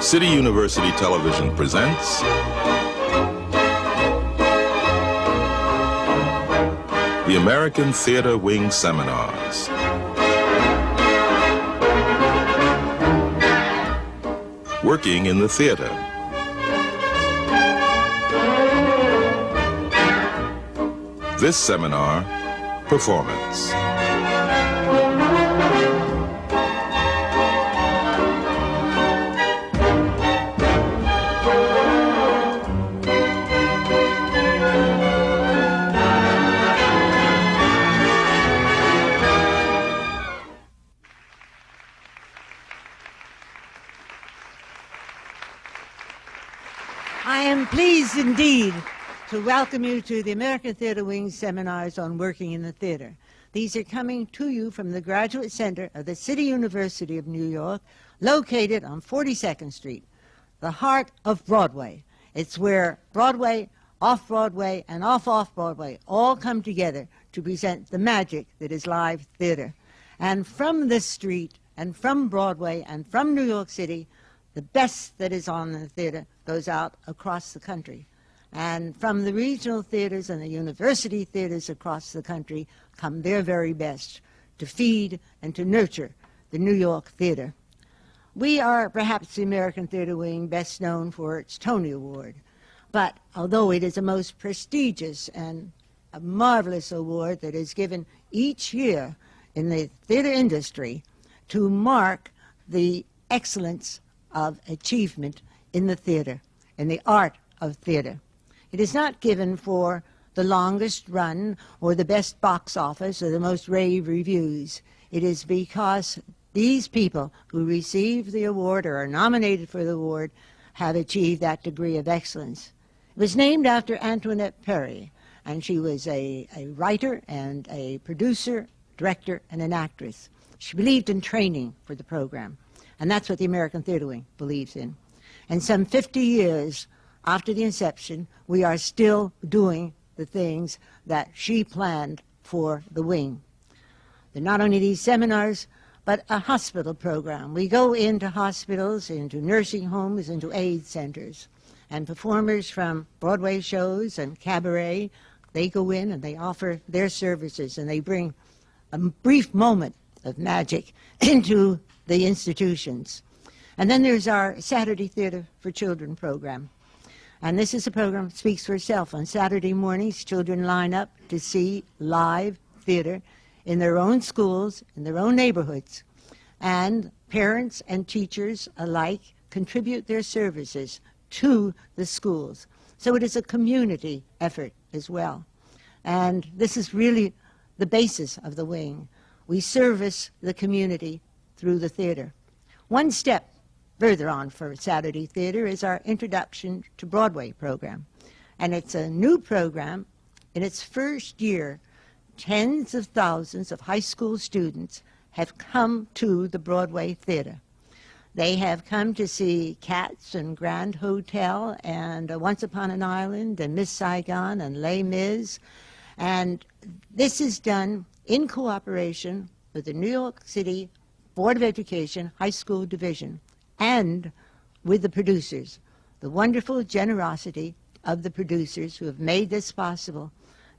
City University Television presents the American Theater Wing Seminars. Working in the theater. This seminar, performance. I am pleased indeed to welcome you to the American Theater Wing Seminars on Working in the Theater. These are coming to you from the Graduate Center of the City University of New York, located on 42nd Street, the heart of Broadway. It's where Broadway, off-Broadway, and off-Broadway all come together to present the magic that is live theater. And from this street, and from Broadway, and from New York City, the best that is on in the theater goes out across the country. And from the regional theaters and the university theaters across the country come their very best to feed and to nurture the New York theater. We are perhaps the American Theater Wing best known for its Tony Award. But although it is a most prestigious and a marvelous award that is given each year in the theater industry to mark the excellence of achievement in the theater, in the art of theater. It is not given for the longest run or the best box office or the most rave reviews. It is because these people who receive the award or are nominated for the award have achieved that degree of excellence. It was named after Antoinette Perry, and she was a writer and a producer, director, and an actress. She believed in training for the program. And that's what the American Theater Wing believes in. And some 50 years after the inception, we are still doing the things that she planned for the wing. They're not only these seminars, but a hospital program. We go into hospitals, into nursing homes, into AIDS centers. And performers from Broadway shows and cabaret, they go in and they offer their services and they bring a brief moment of magic into the institutions. And then there's our Saturday Theater for Children program. And this is a program that speaks for itself. On Saturday mornings, children line up to see live theater in their own schools, in their own neighborhoods. And parents and teachers alike contribute their services to the schools. So it is a community effort as well. And this is really the basis of the wing. We service the community through the theater. One step further on for Saturday Theater is our Introduction to Broadway program. And it's a new program. In its first year, tens of thousands of high school students have come to the Broadway theater. They have come to see Cats and Grand Hotel and Once Upon an Island and Miss Saigon and Les Mis. And this is done in cooperation with the New York City Board of Education High School Division and with the producers, the wonderful generosity of the producers who have made this possible.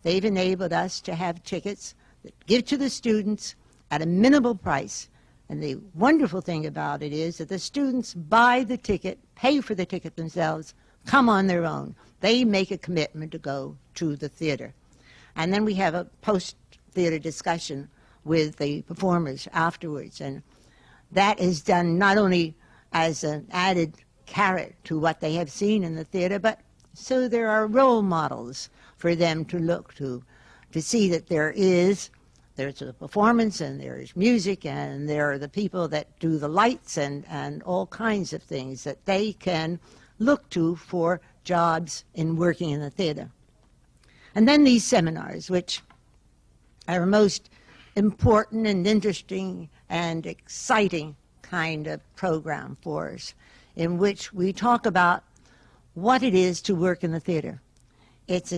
They've enabled us to have tickets that give to the students at a minimal price. And the wonderful thing about it is that the students buy the ticket, pay for the ticket themselves, come on their own. They make a commitment to go to the theater. And then we have a post-theater discussion with the performers afterwards. And that is done not only as an added carrot to what they have seen in the theater, but so there are role models for them to look to see that there's a performance and there's music and there are the people that do the lights and all kinds of things that they can look to for jobs in working in the theater. And then these seminars, which are most important and interesting and exciting kind of program for us, in which we talk about what it is to work in the theater. It's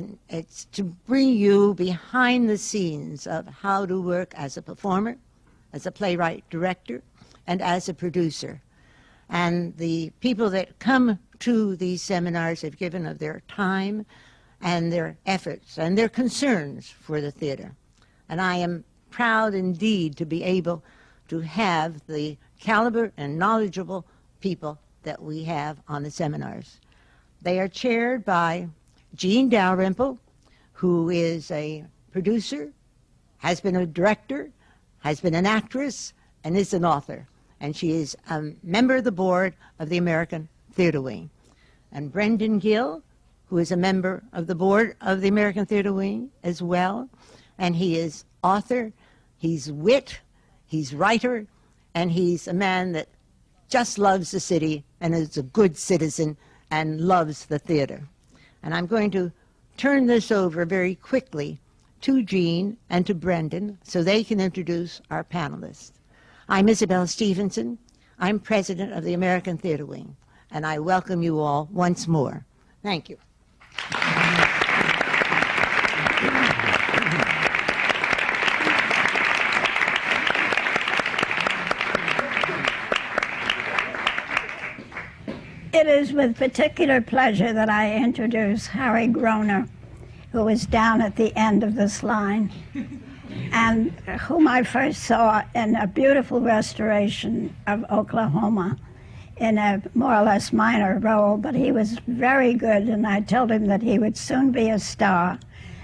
to bring you behind the scenes of how to work as a performer, as a playwright director, and as a producer. And the people that come to these seminars have given of their time and their efforts and their concerns for the theater. And I am proud indeed to be able to have the caliber and knowledgeable people that we have on the seminars. They are chaired by Jean Dalrymple, who is a producer, has been a director, has been an actress, and is an author. And she is a member of the board of the American Theater Wing. And Brendan Gill, who is a member of the board of the American Theater Wing as well. And he is author, he's wit, he's writer, and he's a man that just loves the city and is a good citizen and loves the theater. And I'm going to turn this over very quickly to Jean and to Brendan so they can introduce our panelists. I'm Isabel Stevenson. I'm president of the American Theater Wing, and I welcome you all once more. Thank you. It is with particular pleasure that I introduce Harry Groener, who is down at the end of this line, and whom I first saw in a beautiful restoration of Oklahoma in a more or less minor role, but he was very good, and I told him that he would soon be a star.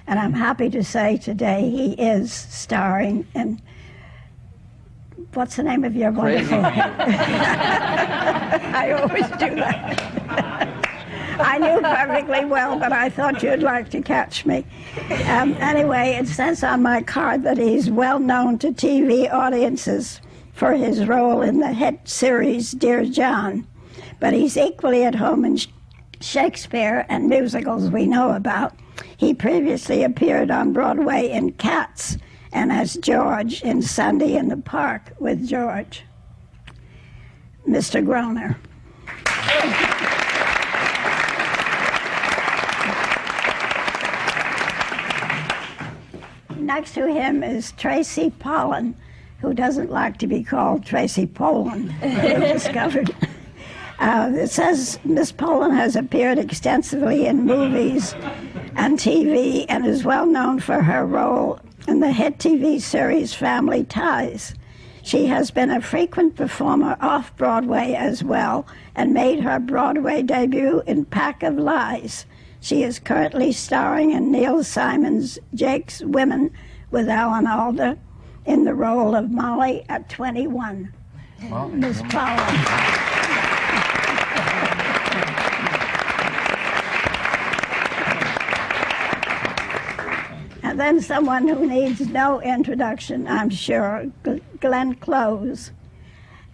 And I'm happy to say today he is starring in, what's the name of your wonderful? I always do that. I knew perfectly well, but I thought you'd like to catch me. Anyway, it says on my card that he's well known to TV audiences for his role in the hit series Dear John, but he's equally at home in Shakespeare and musicals we know about. He previously appeared on Broadway in Cats and as George in Sunday in the Park with George. Mr. Groener. Next to him is Tracy Pollan, who doesn't like to be called Tracy Pollan, we discovered. It says Miss Pollan has appeared extensively in movies and TV and is well known for her role in the hit TV series Family Ties. She has been a frequent performer off-Broadway as well and made her Broadway debut in Pack of Lies. She is currently starring in Neil Simon's Jake's Women with Alan Alda in the role of Molly at 21. Well, Ms. Pollan. And then someone who needs no introduction, I'm sure, Glenn Close.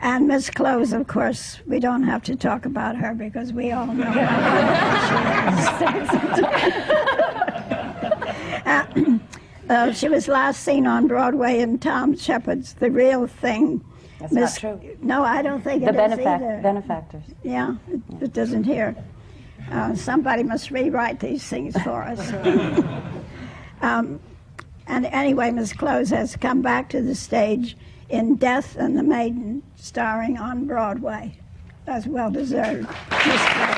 And Miss Close, of course, we don't have to talk about her because we all know how she is. She was last seen on Broadway in Tom Shepard's The Real Thing. That's not true. No, I don't think it is either. Benefactors. Yeah, it doesn't here. Somebody must rewrite these things for us. And anyway, Miss Close has come back to the stage in Death and the Maiden, starring on Broadway. That's well deserved. Miss Close.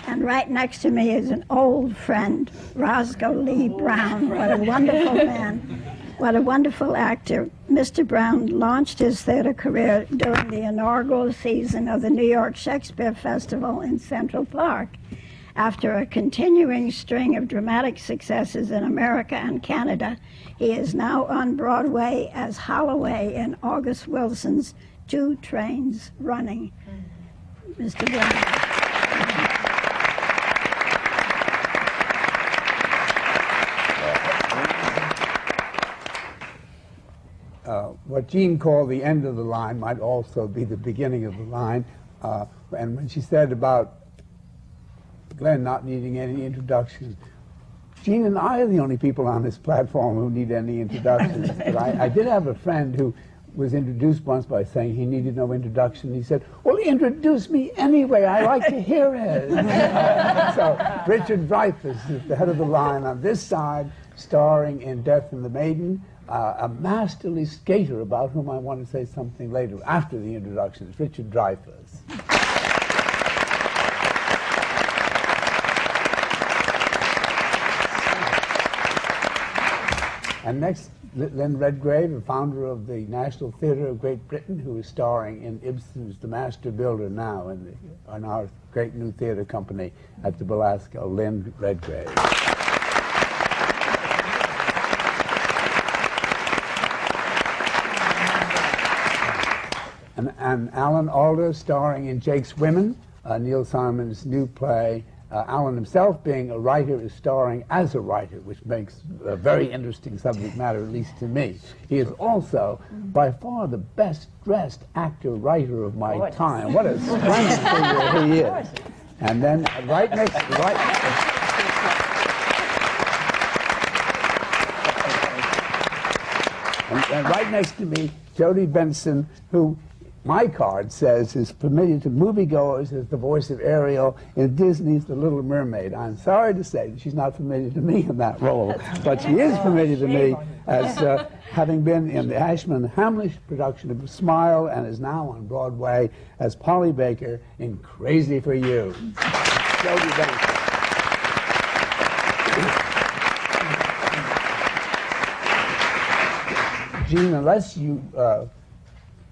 And right next to me is an old friend, Roscoe Lee Brown. What a wonderful man. What a wonderful actor. Mr. Brown launched his theater career during the inaugural season of the New York Shakespeare Festival in Central Park. After a continuing string of dramatic successes in America and Canada, he is now on Broadway as Holloway in August Wilson's Two Trains Running. Mr. Brown. What Jean called the end of the line might also be the beginning of the line. And when she said about Glenn not needing any introduction, Jean and I are the only people on this platform who need any introductions. But I did have a friend who was introduced once by saying he needed no introduction. He said, well, introduce me anyway. I like to hear it. So Richard Dreyfuss is the head of the line on this side, starring in Death in the Maiden, a masterly skater about whom I want to say something later, after the introductions, Richard Dreyfuss. And next, Lynn Redgrave, the founder of the National Theatre of Great Britain, who is starring in Ibsen's The Master Builder now in our great new theatre company at the Belasco, Lynn Redgrave. And Alan Alda starring in Jake's Women, Neil Simon's new play. Alan himself, being a writer, is starring as a writer, which makes a very interesting subject matter, at least to me. He is also, by far, the best-dressed actor-writer of my time. What a splendid figure he is. And then right next and right next to me, Jodi Benson, who my card says is familiar to moviegoers as the voice of Ariel in Disney's The Little Mermaid. I'm sorry to say that she's not familiar to me in that role, but she is familiar to me as having been in the Ashman Hamlish production of Smile and is now on Broadway as Polly Baker in Crazy for You. Jodi Benson. Gene, unless you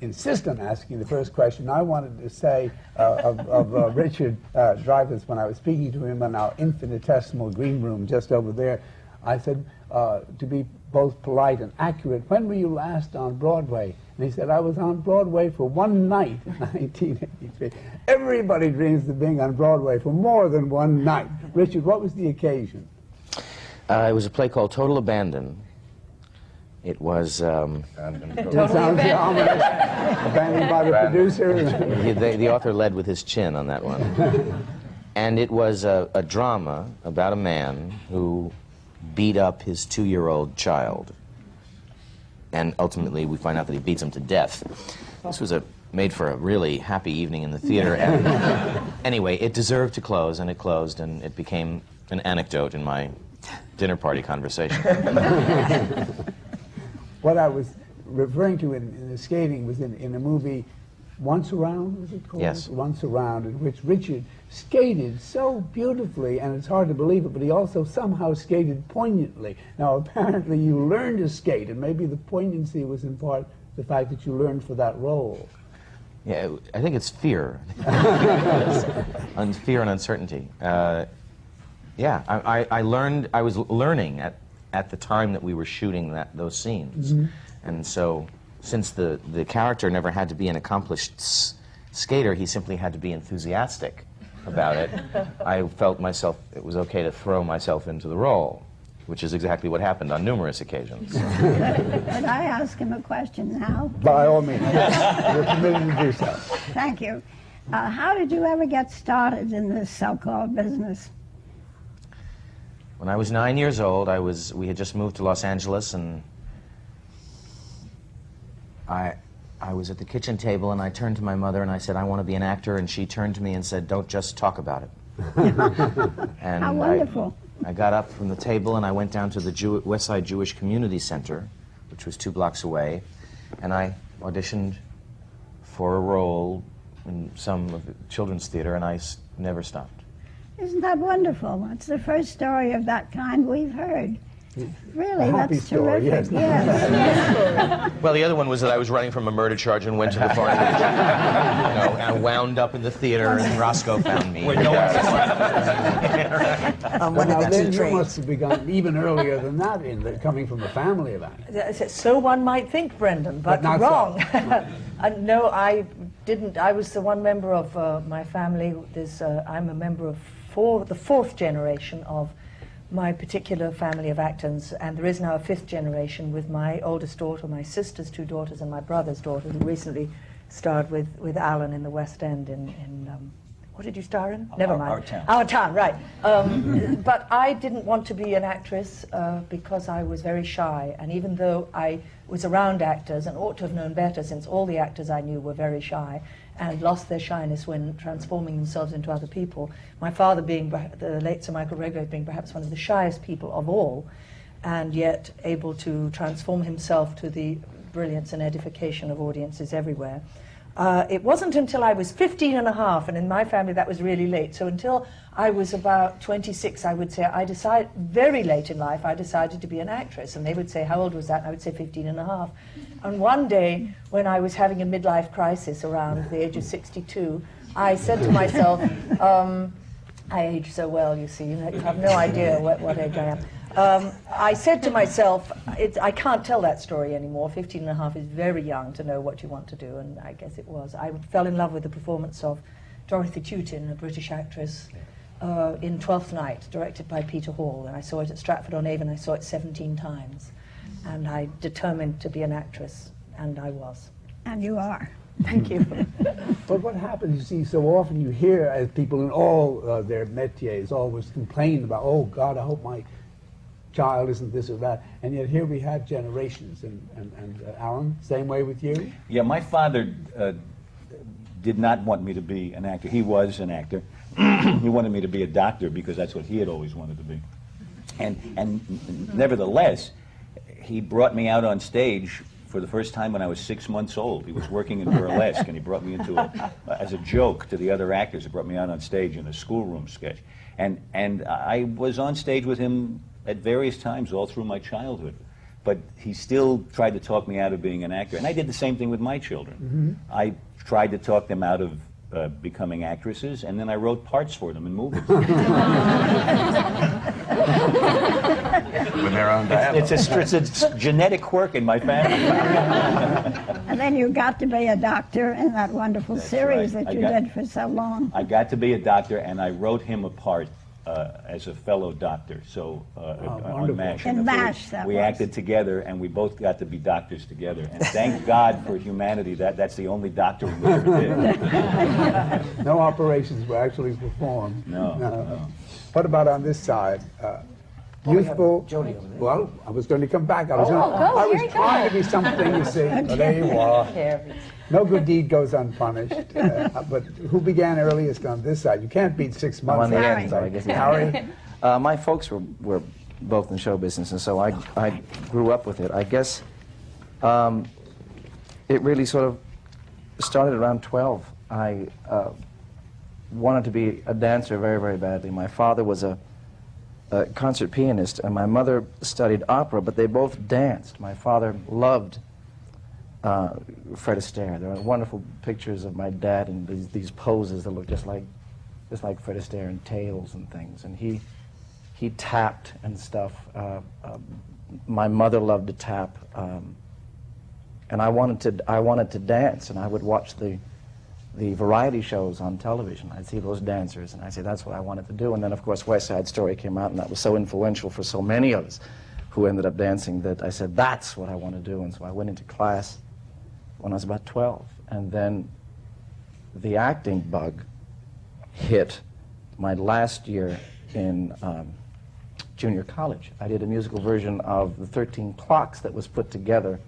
insist on asking the first question, I wanted to say of Richard Dreyfuss, when I was speaking to him in our infinitesimal green room just over there, I said, to be both polite and accurate, when were you last on Broadway? And he said, I was on Broadway for one night in 1983. Everybody dreams of being on Broadway for more than one night. Richard, what was the occasion? It was a play called Total Abandon. It was abandoned by the producer. The author led with his chin on that one. And it was a drama about a man who beat up his 2-year-old child. And ultimately we find out that he beats him to death. This was made for a really happy evening in the theater. And anyway, it deserved to close, and it closed, and it became an anecdote in my dinner party conversation. What I was referring to in the skating was in a movie, Once Around, was it called? Yes. Once Around, in which Richard skated so beautifully, and it's hard to believe it, but he also somehow skated poignantly. Now, apparently you learned to skate, and maybe the poignancy was in part the fact that you learned for that role. Yeah, I think it's fear. Fear and uncertainty. Yeah, I learned, I was learning at the time that we were shooting those scenes. Mm-hmm. And so, since the character never had to be an accomplished skater, he simply had to be enthusiastic about it. I felt myself, it was okay to throw myself into the role, which is exactly what happened on numerous occasions. Could I ask him a question now? By all means. You're permitted to do so. Thank you. How did you ever get started in this so-called business? When I was 9 years old, we had just moved to Los Angeles, and I was at the kitchen table, and I turned to my mother and I said, I want to be an actor, and she turned to me and said, don't just talk about it. And how wonderful. I got up from the table and I went down to the West Side Jewish Community Center, which was 2 blocks away, and I auditioned for a role in some of the children's theater, and I never stopped. Isn't that wonderful? It's the first story of that kind we've heard. Really, that's story, terrific. Yes. Well, the other one was that I was running from a murder charge and went to the foreign and I wound up in the theater, and Roscoe found me. Now, Lynn, you must have begun even earlier than that, coming from a family of actors. So one might think, Brendan, but not wrong. So. No, I didn't. I was the one member of my family. I'm a member of the 4th generation of my particular family of actors, and there is now a 5th generation with my oldest daughter, my sister's 2 daughters, and my brother's daughter, who recently starred with Alan in the West End in what did you star in? Never mind. Our Town. Our Town, right. But I didn't want to be an actress because I was very shy, and even though I was around actors and ought to have known better, since all the actors I knew were very shy and lost their shyness when transforming themselves into other people, my father being, the late Sir Michael Redgrave, being perhaps one of the shyest people of all, and yet able to transform himself to the brilliance and edification of audiences everywhere. It wasn't until I was 15 and a half, and in my family that was really late, so until I was about 26, I would say, very late in life, I decided to be an actress. And they would say, how old was that? And I would say 15 and a half. And one day, when I was having a midlife crisis around the age of 62, I said to myself, I age so well, you see, you have no idea what age I am. I said to myself, I can't tell that story anymore. 15 and a half is very young to know what you want to do, and I guess it was. I fell in love with the performance of Dorothy Tewton, a British actress, in Twelfth Night, directed by Peter Hall, and I saw it at Stratford-on-Avon. I saw it 17 times, and I determined to be an actress, and I was. And you are. Thank you. But what happens, you see, so often you hear as people in all their métiers always complain about, oh God, I hope my child isn't this or that, and yet here we have generations. And Alan, same way with you? Yeah, my father did not want me to be an actor. He was an actor. He wanted me to be a doctor because that's what he had always wanted to be. And nevertheless, he brought me out on stage for the first time when I was 6 months old. He was working in burlesque, and he brought me into as a joke to the other actors. He brought me out on stage in a schoolroom sketch. And I was on stage with him at various times all through my childhood. But he still tried to talk me out of being an actor. And I did the same thing with my children. Mm-hmm. I tried to talk them out of becoming actresses, and then I wrote parts for them in movies. With their own dialogue. It's a genetic quirk in my family. And then you got to be a doctor in that wonderful series right. that you did for so long. I got to be a doctor, and I wrote him a part as a fellow doctor. So on MASH. In MASH, that we was. acted together, and we both got to be doctors together. And thank God for humanity, that's the only doctoring we ever did. No operations were actually performed. No. What about on this side? Youthful. Jodi over there. Well, I was going to come back. I was Here trying to be something, you see. But there you are. No good deed goes unpunished. But who began earliest on this side? You can't beat 6 months. On the Harry. end, so I guess. Harry? My folks were both in show business, and so I grew up with it. I guess it really sort of started around 12. I wanted to be a dancer very, very badly. My father was a concert pianist, and my mother studied opera, but they both danced. My father loved Fred Astaire. There are wonderful pictures of my dad in these poses that look just like Fred Astaire, and tails and things. And he tapped and stuff. My mother loved to tap, and I wanted to dance. And I would watch the variety shows on television. I'd see those dancers, and I'd say that's what I wanted to do. And then, of course, West Side Story came out, and that was so influential for so many of us who ended up dancing that I said, that's what I want to do. And so I went into class when I was about 12. And then the acting bug hit my last year in junior college. I did a musical version of the 13 Clocks that was put together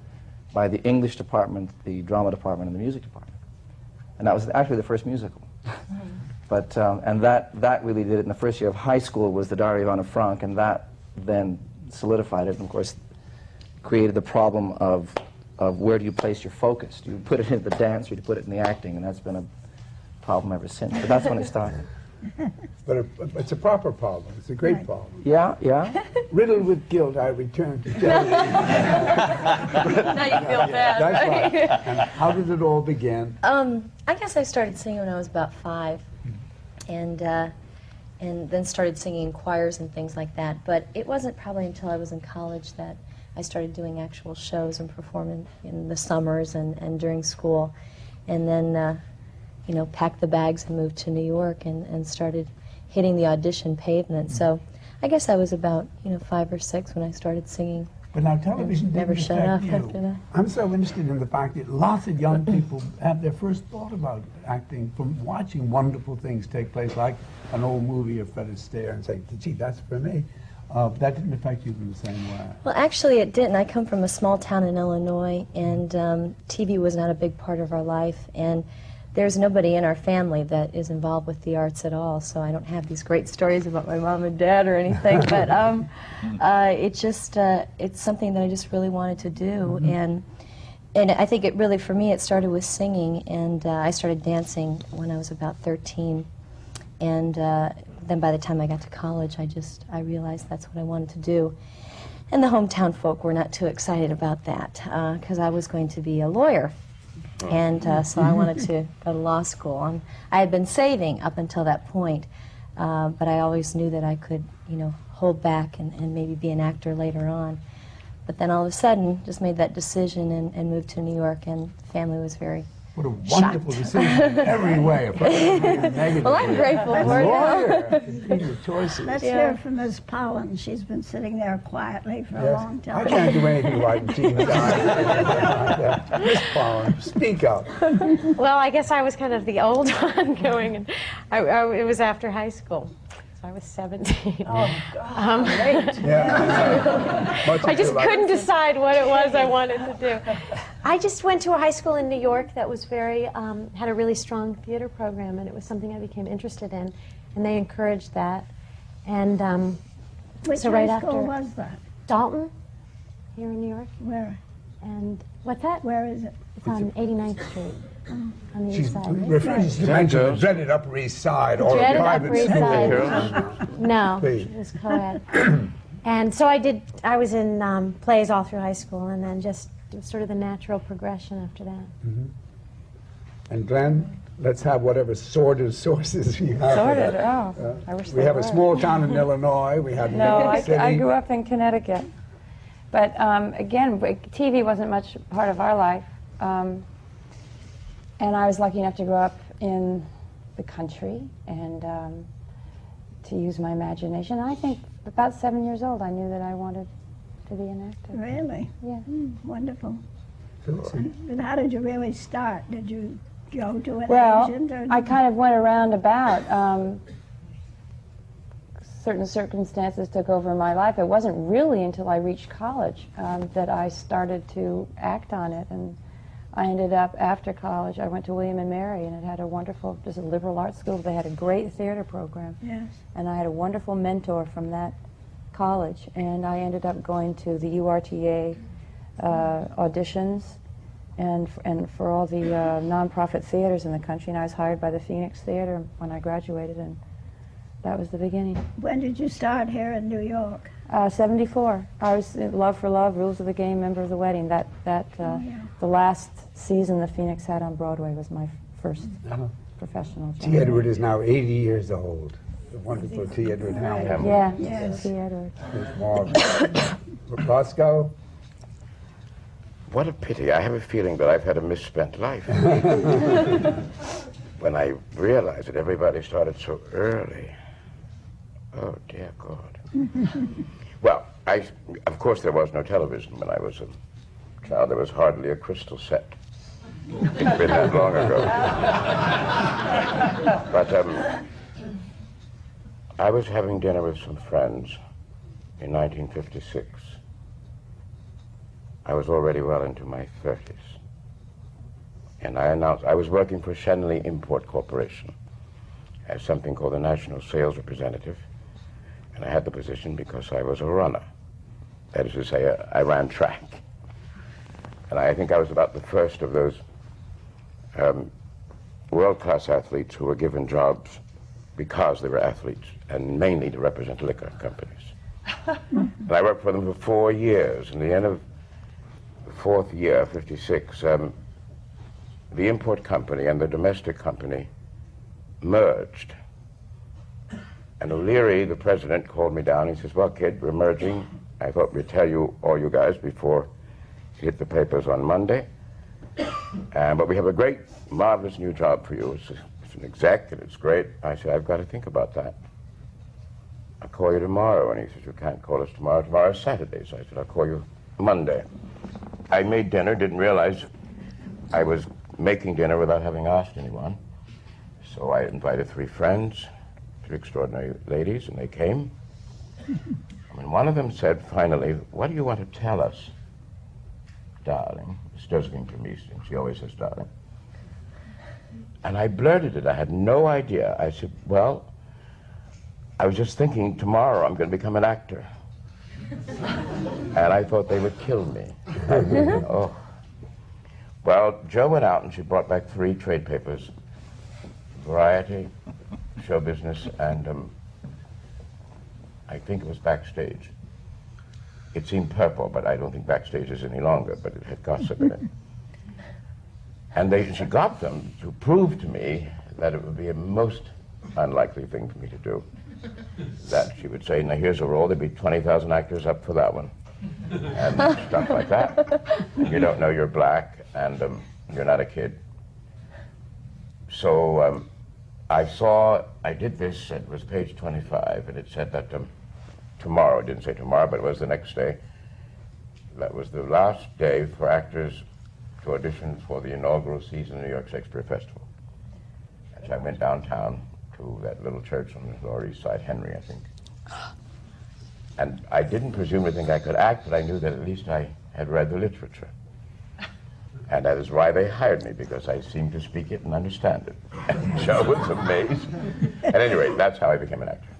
by the English department, the drama department, and the music department. And that was actually the first musical. But, and that really did it. In the first year of high school was The Diary of Anne Frank, and that then solidified it, and of course created the problem of where do you place your focus? Do you put it in the dance, or do you put it in the acting? And that's been a problem ever since. But that's when it started. But it's a proper problem. It's a great problem. Yeah, yeah. Riddled with guilt, I returned to Jodi. Now you feel bad. That's right. And how did it all begin? I guess I started singing when I was about 5, and then started singing in choirs and things like that. But it wasn't probably until I was in college that I started doing actual shows and performing in the summers and during school. And then, packed the bags and moved to New York and started hitting the audition pavement. So I guess I was about, 5 or 6 when I started singing. But now television didn't Never shut affect up you. after that. I'm so interested in the fact that lots of young people have their first thought about acting from watching wonderful things take place, like an old movie of Fred Astaire, and say, gee, that's for me. That didn't affect you in the same way. Well, actually, it didn't. I come from a small town in Illinois, and TV was not a big part of our life. And there's nobody in our family that is involved with the arts at all, so I don't have these great stories about my mom and dad or anything, but it's just, it's something that I just really wanted to do, and I think it really, for me, it started with singing, and I started dancing when I was about 13, and then by the time I got to college, I realized that's what I wanted to do. And the hometown folk were not too excited about that, because I was going to be a lawyer. And so I wanted to go to law school. And I had been saving up until that point, but I always knew that I could, you know, hold back and maybe be an actor later on. But then all of a sudden, just made that decision and moved to New York, and family was very What a wonderful decision in every way. Well, I'm grateful for it. Your choices. Let's hear from Ms. Pollan. She's been sitting there quietly for a long time. I can't do anything right in Jean's eyes. Miss Pollan, speak up. Well, I guess I was kind of the old one going, and it was after high school. So I was 17. Oh, God. Yeah. I just couldn't decide what it was I wanted to do. I just went to a high school in New York that was very, had a really strong theater program, and it was something I became interested in, and they encouraged that. And Which so right high school after was that? Dalton, here in New York. Where? And what's that? Where is it? It's on 89th Street, on the east She's side. refused to mention the dreaded Upper East Side or a Dreaded private Upper East school. Side. No, Please. it was co-ed. And so I was in plays all through high school, and then just sort of the natural progression after that. And Glenn, let's have whatever sordid sources you have. Sordid? for that. Oh, I wish We they have were. a small town in Illinois. We have No, New York City. I grew up in Connecticut. But again, TV wasn't much part of our life. And I was lucky enough to grow up in the country and to use my imagination. I think about 7 years old, I knew that I wanted to be an actor. Really? Yeah. Wonderful. But how did you really start? Did you go to an Well, agent? Or I kind of went around about. Certain circumstances took over my life. It wasn't really until I reached college that I started to act on it. And I ended up, after college, I went to William and Mary, and it had a wonderful, just a liberal arts school. They had a great theater program. Yes. And I had a wonderful mentor from that college. And I ended up going to the URTA auditions and for all the nonprofit theaters in the country. And I was hired by the Phoenix Theater when I graduated, and that was the beginning. When did you start here in New York? 74. I was in Love for Love, Rules of the Game, Member of the Wedding. The last season the Phoenix had on Broadway was my first professional job. T. Edward is now 80 years old. The wonderful T. Edward Hamilton. Yeah, Yes. T. Edward. It's marvelous. Roscoe? What a pity. I have a feeling that I've had a misspent life. When I realized that everybody started so early. Oh, dear God. Well, of course there was no television when I was a child. There was hardly a crystal set. It's been that long ago. But I was having dinner with some friends in 1956. I was already well into my 30s. And I announced, I was working for Shenley Import Corporation as something called the National Sales Representative. And I had the position because I was a runner. That is to say, I ran track. And I think I was about the first of those world-class athletes who were given jobs because they were athletes, and mainly to represent liquor companies. And I worked for them for 4 years. And at the end of the fourth year, 56, the import company and the domestic company merged. And O'Leary, the president, called me down. He says, well, kid, we're merging. I thought we'd tell you, all you guys, before you hit the papers on Monday. But we have a great, marvelous new job for you. It's an exec, and it's great. I said, I've got to think about that. I'll call you tomorrow. And he says, you can't call us tomorrow. Tomorrow's Saturday. So I said, I'll call you Monday. I made dinner, didn't realize I was making dinner without having asked anyone. So I invited 3 friends, 3 extraordinary ladies, and they came. And one of them said, finally, what do you want to tell us, darling? It's Josephine to me, she always says darling. And I blurted it. I had no idea. I said, well, I was just thinking tomorrow I'm going to become an actor. And I thought they would kill me. Oh. Well, Jo went out and she brought back 3 trade papers: Variety, Show Business, and I think it was Backstage. It seemed purple, but I don't think Backstage is any longer, but it had gossip in it. And she got them to prove to me that it would be a most unlikely thing for me to do. That she would say, now here's a role, there'd be 20,000 actors up for that one. And stuff like that. And you don't know you're black, and you're not a kid. So I did this, it was page 25, and it said that tomorrow, it didn't say tomorrow, but it was the next day. That was the last day for actors to audition for the inaugural season of the New York Shakespeare Festival. And so I went downtown to that little church on the Lower East Side, Henry, I think. And I didn't presume to think I could act, but I knew that at least I had read the literature. And that is why they hired me, because I seemed to speak it and understand it. And Joe was amazed. At any rate, that's how I became an actor.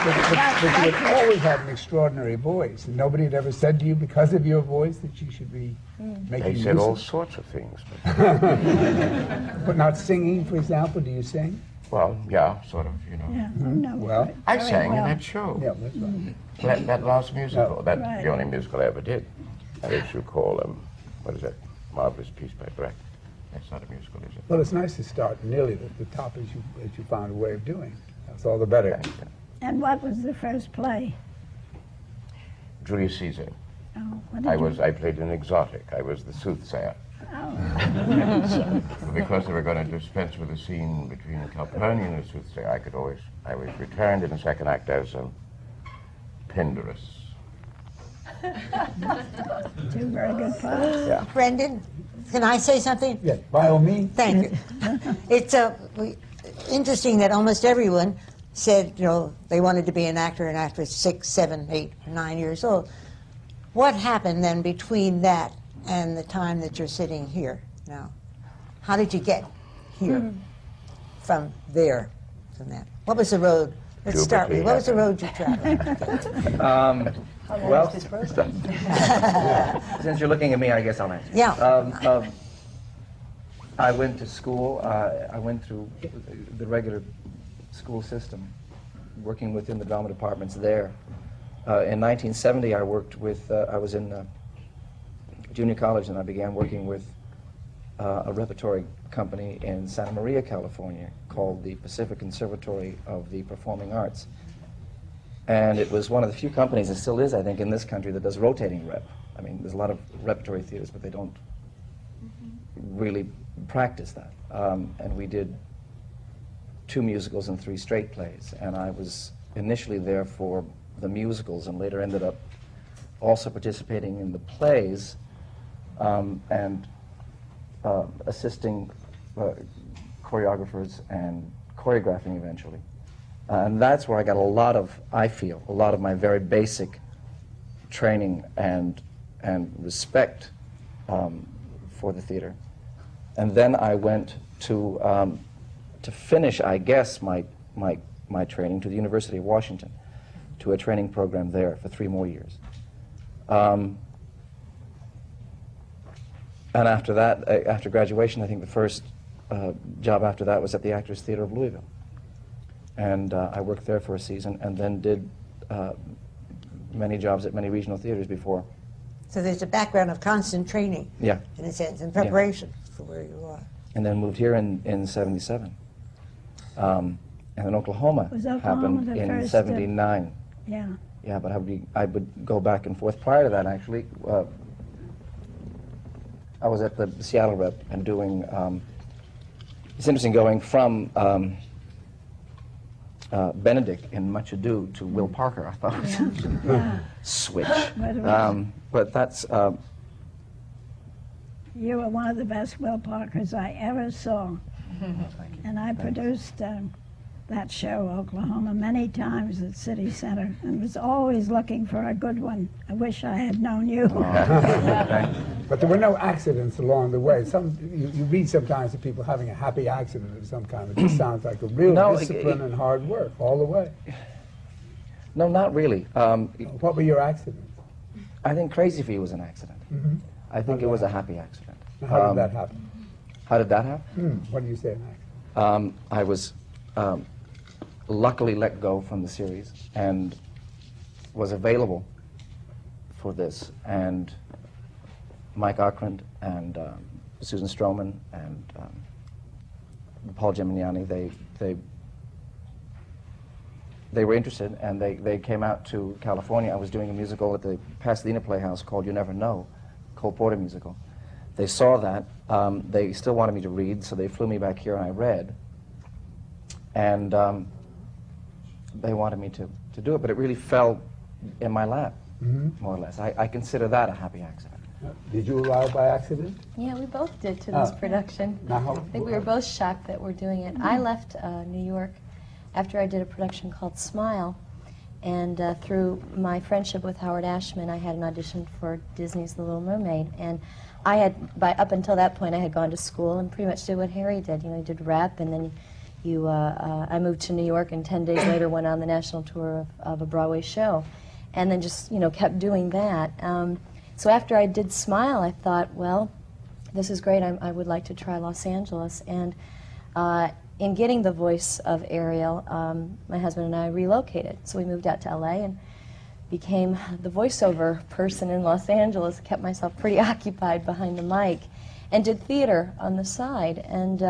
But you had always had an extraordinary voice. And nobody had ever said to you, because of your voice, that you should be making They said all music? sorts of things. But not singing, for example? Do you sing? Well, yeah, sort of, you know. Yeah, no, Well, I very sang well. in that show. yeah, that's right. That last musical. Oh, That's right. the only musical I ever did. That is you call, what is that? Marvelous Piece by Brecht. That's not a musical, is it? Well, it's nice to start nearly at the top as you found a way of doing. That's all the better. And what was the first play? Julius Caesar. Oh, what did I played an exotic. I was the soothsayer. Oh. Because they were going to dispense with the scene between Calpurnian and the soothsayer, I was returned in the second act as Pindarus. Two very good parts. Yeah. Brendan, can I say something? Yes, by all means. Thank you. It's interesting that almost everyone said, you know, they wanted to be an actor and actress 6, 7, 8, 9 years old. What happened then between that and the time that you're sitting here now? How did you get here from there, from that? What was the road? Let's start with, what was the road you traveled? Well, since you're looking at me, I guess I'll answer. Yeah. I went to school. I went through the regular school system, working within the drama departments there. In 1970, I worked with, I was in junior college, and I began working with a repertory company in Santa Maria, California, called the Pacific Conservatory of the Performing Arts. And it was one of the few companies, and still is, I think, in this country that does rotating rep. I mean, there's a lot of repertory theaters, but they don't really practice that. And we did 2 musicals and 3 straight plays. And I was initially there for the musicals and later ended up also participating in the plays and assisting choreographers and choreographing eventually. And that's where I got I feel, a lot of my very basic training and respect for the theater. And then I went to finish, I guess, my training to the University of Washington, to a training program there for 3 more years. And after that, after graduation, I think the first job after that was at the Actors Theater of Louisville. And I worked there for a season and then did many jobs at many regional theaters before. So there's a background of constant training, Yeah. in a sense, and preparation for where you are. And then moved here in 77. And then Oklahoma Was Oklahoma happened the in first, 79. Yeah. Yeah, but I would go back and forth. Prior to that, actually, I was at the Seattle Rep and doing, it's interesting going from Benedict in Much Ado to Will Parker. I thought it was Yeah. switch. But it was- But that's, You were one of the best Will Parkers I ever saw. And I produced that show, Oklahoma, many times at City Center, and was always looking for a good one. I wish I had known you. But there were no accidents along the way. You read sometimes of people having a happy accident of some kind. It just sounds like a real discipline and hard work all the way. No, not really. What were your accidents? I think Crazy for You was an accident. Mm-hmm. I think it was a happy accident. Now, how did that happen? How did that happen? What do you say an accident? I was luckily let go from the series and was available for this. And Mike Ockrent and Susan Stroman and Paul Gemignani, they were interested, and they came out to California. I was doing a musical at the Pasadena Playhouse called You Never Know, Cole Porter musical. They saw that. They still wanted me to read, so they flew me back here and I read. And they wanted me to do it, but it really fell in my lap, more or less. I consider that a happy accident. Did you arrive by accident? Yeah, we both did to this production. I think we were both shocked that we're doing it. I left New York after I did a production called Smile, and through my friendship with Howard Ashman, I had an audition for Disney's The Little Mermaid, and I had, up until that point, I had gone to school and pretty much did what Harry did. You know, he did rap, and then I moved to New York, and 10 days later went on the national tour of a Broadway show, and then just, kept doing that. So after I did Smile, I thought, well, this is great. I would like to try Los Angeles, and in getting the voice of Ariel, my husband and I relocated. So we moved out to LA and became the voiceover person in Los Angeles, kept myself pretty occupied behind the mic, and did theater on the side. And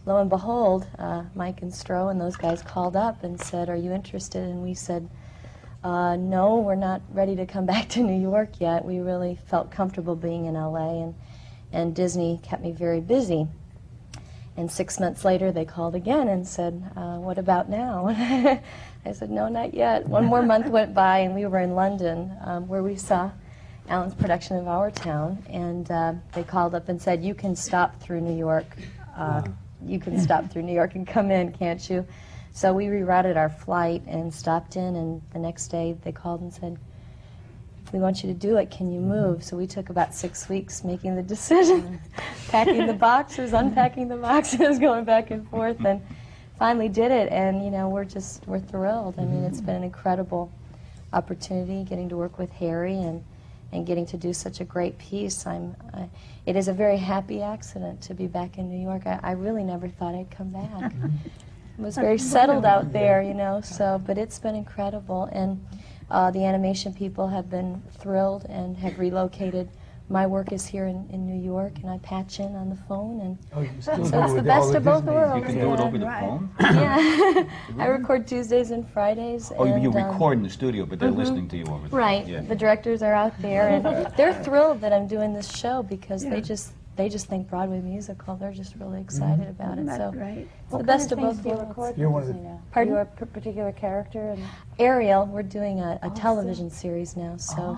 lo and behold, Mike and Stroh and those guys called up and said, "Are you interested?" And we said, "No, we're not ready to come back to New York yet." We really felt comfortable being in LA, and Disney kept me very busy. And 6 months later, they called again and said, "What about now?" I said, "No, not yet." One more month went by, and we were in London, where we saw Alan's production of Our Town, and they called up and said, "You can stop through New York. You can stop through New York and come in, can't you?" So we rerouted our flight and stopped in, and the next day they called and said, "We want you to do it. Can you move?" So we took about 6 weeks making the decision, packing the boxes, unpacking the boxes, going back and forth, and finally did it. And we're thrilled. I mean, it's been an incredible opportunity getting to work with Harry and getting to do such a great piece. It is a very happy accident to be back in New York. I really never thought I'd come back. I was very settled out there, but it's been incredible. And the animation people have been thrilled and have relocated. My work is here in New York, and I patch in on the phone, and so it's the best of both worlds. You can do it over the phone? Yeah. I record Tuesdays and Fridays. Oh, you record in the studio, but they're listening to you over there. Right. Yeah. The directors are out there, and they're thrilled that I'm doing this show because they just think Broadway musical. They're just really excited about it. So it's the best of both worlds. You're one of the Pardon? You're a particular character? And Ariel, we're doing a television series now. So,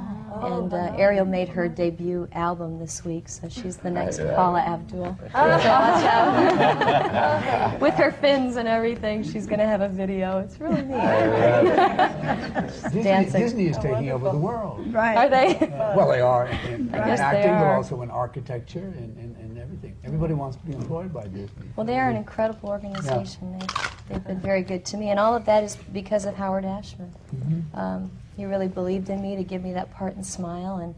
Ariel made her debut album this week, so she's the next Paula Abdul. So watch out. With her fins and everything, she's going to have a video. It's really neat. Disney is taking over the world. Right. Are they? Well, they are in Yes, they acting, but are. also in architecture and everything. Everybody wants to be employed by Disney. Well, they are an incredible organization. They've been very good to me, and all of that is because of Howard Ashman. He really believed in me to give me that part in Smile, and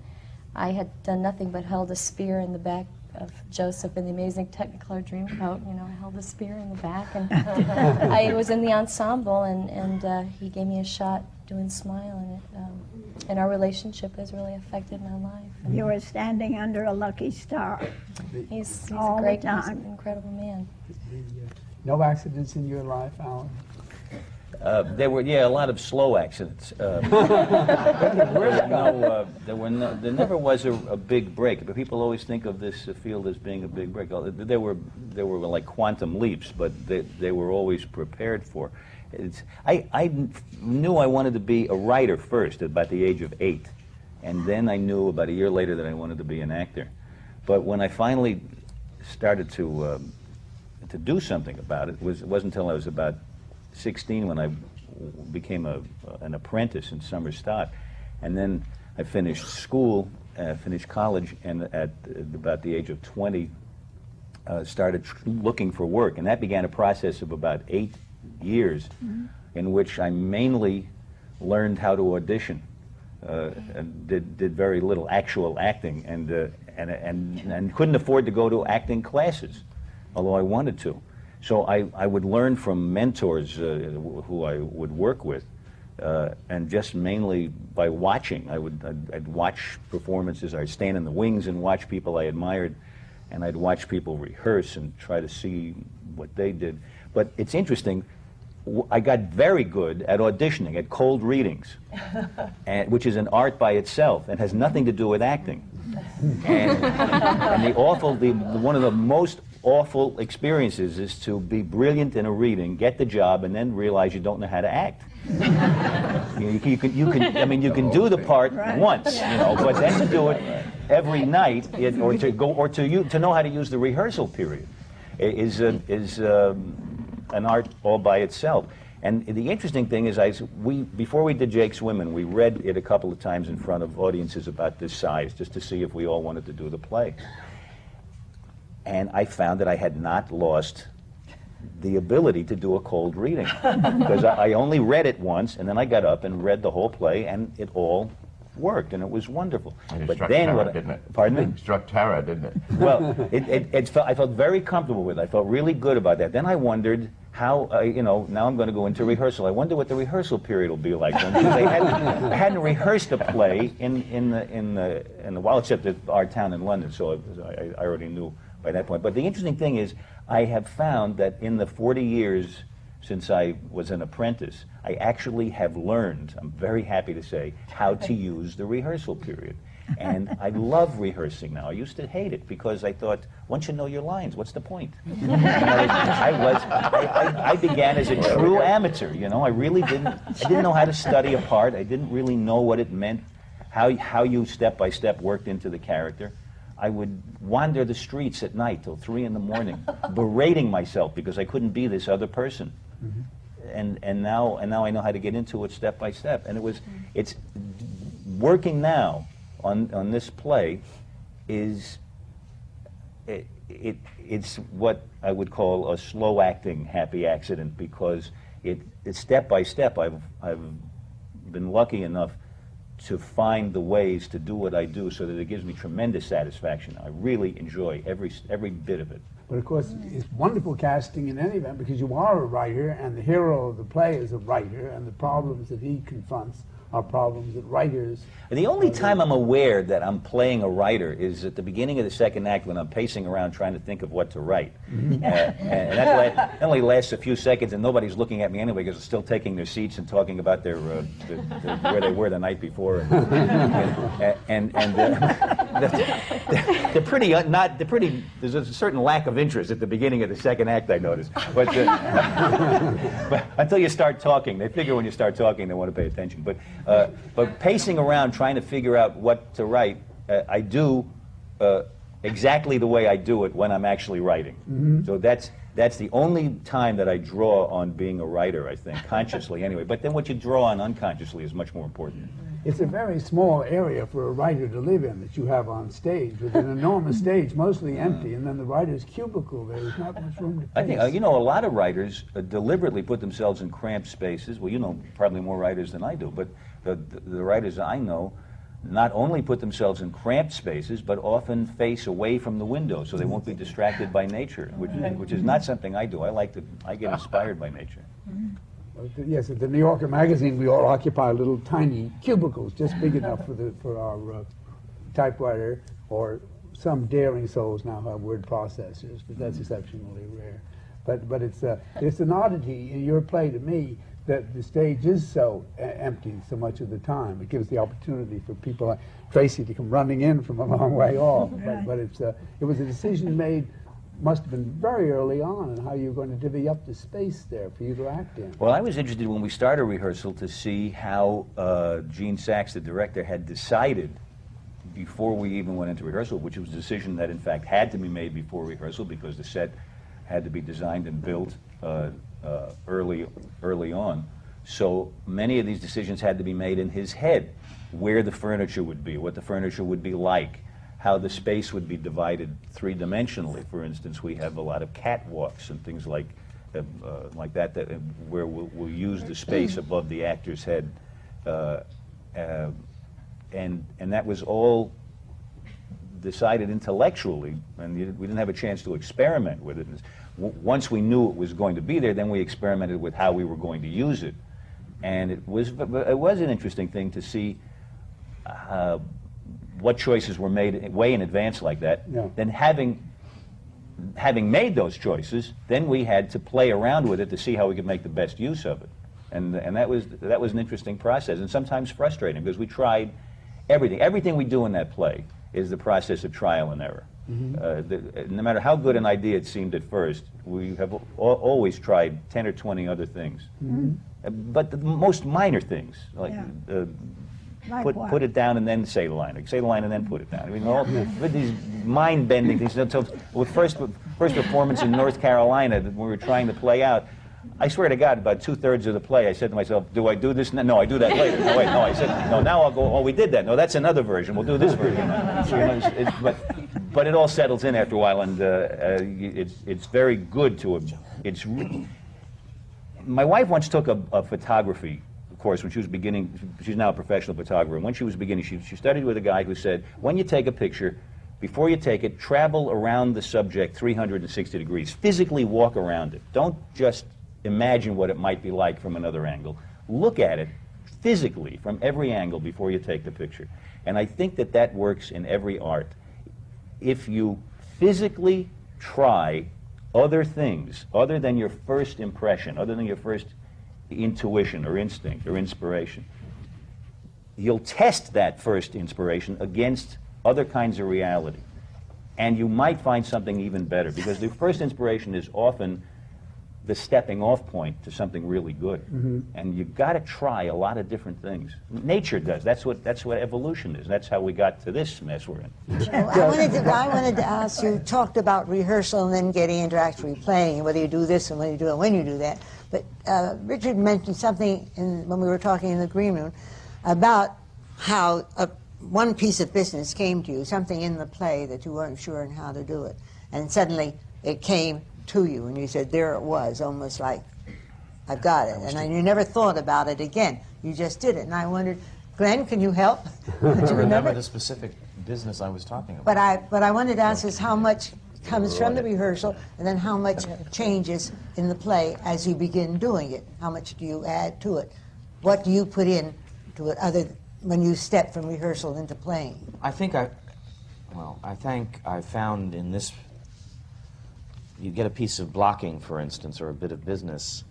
I had done nothing but held a spear in the back of Joseph in the Amazing Technicolor Dreamcoat. I held a spear in the back, and I was in the ensemble, and he gave me a shot doing Smile, and our relationship has really affected my life. You were standing under a lucky star. He's all a great, the time. he's an incredible man. No accidents in your life, Alan? There were, a lot of slow accidents. There never was a big break. But people always think of this field as being a big break. There were like quantum leaps, but they were always prepared for. I knew I wanted to be a writer first at about the age of 8, and then I knew about a year later that I wanted to be an actor. But when I finally started to do something about it, it wasn't until I was about 16 when I became an apprentice in summer stock. And then I finished school, finished college, and at about the age of 20, started looking for work. And that began a process of about 8 years in which I mainly learned how to audition. And did very little actual acting, and couldn't afford to go to acting classes, although I wanted to. So I would learn from mentors who I would work with, and just mainly by watching. I'd watch performances. I'd stand in the wings and watch people I admired, and I'd watch people rehearse and try to see what they did. But it's interesting. I got very good at auditioning, at cold readings, which is an art by itself and has nothing to do with acting. And one of the most awful experiences is to be brilliant in a reading, get the job, and then realize you don't know how to act. You can do the part once, but then to do it every night, to know how to use the rehearsal period is an art all by itself. And the interesting thing is, before we did Jake's Women, we read it a couple of times in front of audiences about this size, just to see if we all wanted to do the play. And I found that I had not lost the ability to do a cold reading, because I only read it once, and then I got up and read the whole play, and it all worked, and it was wonderful. And but struck then terror, didn't it? Pardon me? It struck terror, didn't it? Well, I felt very comfortable with it. I felt really good about that. Then I wondered how, now I'm going to go into rehearsal. I wonder what the rehearsal period will be like then, because I hadn't rehearsed a play in the while, except at our town in London, so I already knew by that point. But the interesting thing is, I have found that in the 40 years since I was an apprentice, I actually have learned, I'm very happy to say, how to use the rehearsal period. And I love rehearsing now. I used to hate it because I thought, once you know your lines, what's the point? I began as a true amateur, I really didn't know how to study a part. I didn't really know what it meant, how you step by step worked into the character. I would wander the streets at night till 3 in the morning, berating myself because I couldn't be this other person. And now I know how to get into it step by step. And it's working now on this play is it's what I would call a slow acting happy accident, because it's step by step. I've been lucky enough to find the ways to do what I do so that it gives me tremendous satisfaction. I really enjoy every bit of it. But of course, it's wonderful casting in any event, because you are a writer, and the hero of the play is a writer, and the problems that he confronts are problems that writers... And the only time I'm aware that I'm playing a writer is at the beginning of the second act, when I'm pacing around trying to think of what to write. And that only lasts a few seconds, and nobody's looking at me anyway, because they're still taking their seats and talking about their where they were the night before. They're pretty. There's a certain lack of interest at the beginning of the second act, I noticed. But until you start talking, they figure when you start talking, they want to pay attention. But pacing around trying to figure out what to write, I do exactly the way I do it when I'm actually writing. So that's the only time that I draw on being a writer, I think, consciously anyway. But then what you draw on unconsciously is much more important. It's a very small area for a writer to live in that you have on stage, with an enormous stage, mostly empty, and then the writer's cubicle. There's not much room to pace. I think, a lot of writers deliberately put themselves in cramped spaces. Well, you know probably more writers than I do, but the writers I know not only put themselves in cramped spaces, but often face away from the window so they won't be distracted by nature, which is not something I do. I get inspired by nature. Yes, at the New Yorker magazine, we all occupy little tiny cubicles, just big enough for our typewriter, or some daring souls now have word processors, but that's exceptionally rare. But it's an oddity in your play to me that the stage is so empty so much of the time. It gives the opportunity for people like Tracy to come running in from a long way off. But it was a decision made, must have been very early on, in how you were going to divvy up the space there for you to act in. Well, I was interested when we started rehearsal to see how Gene Saks, the director, had decided before we even went into rehearsal, which was a decision that in fact had to be made before rehearsal because the set had to be designed and built early on. So many of these decisions had to be made in his head, where the furniture would be, what the furniture would be like, how the space would be divided three-dimensionally. For instance, we have a lot of catwalks and things like that, where we'll use the space above the actor's head, and that was all decided intellectually, and we didn't have a chance to experiment with it. Once we knew it was going to be there, then we experimented with how we were going to use it, and it was an interesting thing to see what choices were made way in advance like that. Yeah. Then having made those choices, then we had to play around with it to see how we could make the best use of it, and that was an interesting process, and sometimes frustrating, because we tried everything. Everything we do in that play is the process of trial and error. No matter how good an idea it seemed at first, we have always tried 10 or 20 other things. But the most minor things, like put it down and then say the line, or say the line and then put it down. I mean, all with these mind-bending things. So with first performance in North Carolina that we were trying to play out, I swear to God, about 2/3 of the play, I said to myself, do I do this? No, I do that later. No, wait, no, I said, no, now I'll go, oh, we did that. No, that's another version. We'll do this version. But it all settles in after a while, and it's very good to, my wife once took a photography course when she was beginning. She's now a professional photographer, and when she was beginning, she studied with a guy who said, when you take a picture, before you take it, travel around the subject 360 degrees. Physically walk around it. Don't just imagine what it might be like from another angle. Look at it physically from every angle before you take the picture. And I think that works in every art. If you physically try other things other than your first impression, other than your first intuition or instinct or inspiration, you'll test that first inspiration against other kinds of reality. And you might find something even better, because the first inspiration is often the stepping off point to something really good. And you've got to try a lot of different things. Nature does. That's what evolution is. That's how we got to this mess we're in. I wanted to ask you, talked about rehearsal and then getting into actually playing, whether you do this and when you do it, when you do that. But Richard mentioned something when we were talking in the green room about how one piece of business came to you, something in the play that you weren't sure on how to do it. And suddenly it came to you, and you said, there it was, almost like, I've got it. And you never thought about it again. You just did it. And I wondered, Glenn, can you help? I remember the specific business I was talking about. But I wanted to ask us how much comes from the rehearsal, and then how much changes in the play as you begin doing it. How much do you add to it? What do you put in to it when you step from rehearsal into playing? I think I found in this, you get a piece of blocking, for instance, or a bit of business,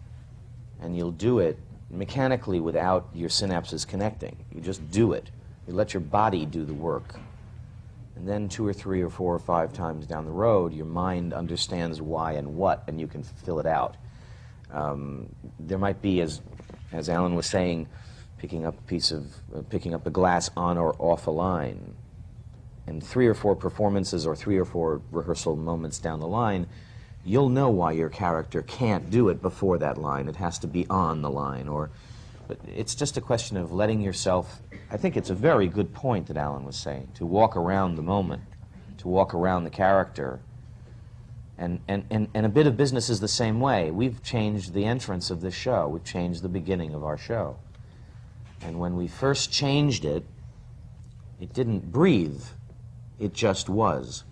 and you'll do it mechanically without your synapses connecting. You just do it. You let your body do the work. And then 2 or 3 or 4 or 5 times down the road, your mind understands why and what, and you can fill it out. There might be, as Alan was saying, picking up a glass on or off a line. And 3 or 4 performances or 3 or 4 rehearsal moments down the line, you'll know why your character can't do it before that line. It has to be on the line. But it's just a question of letting yourself, I think it's a very good point that Alan was saying, to walk around the moment, to walk around the character. And a bit of business is the same way. We've changed the entrance of this show. We've changed the beginning of our show. And when we first changed it, it didn't breathe. It just was.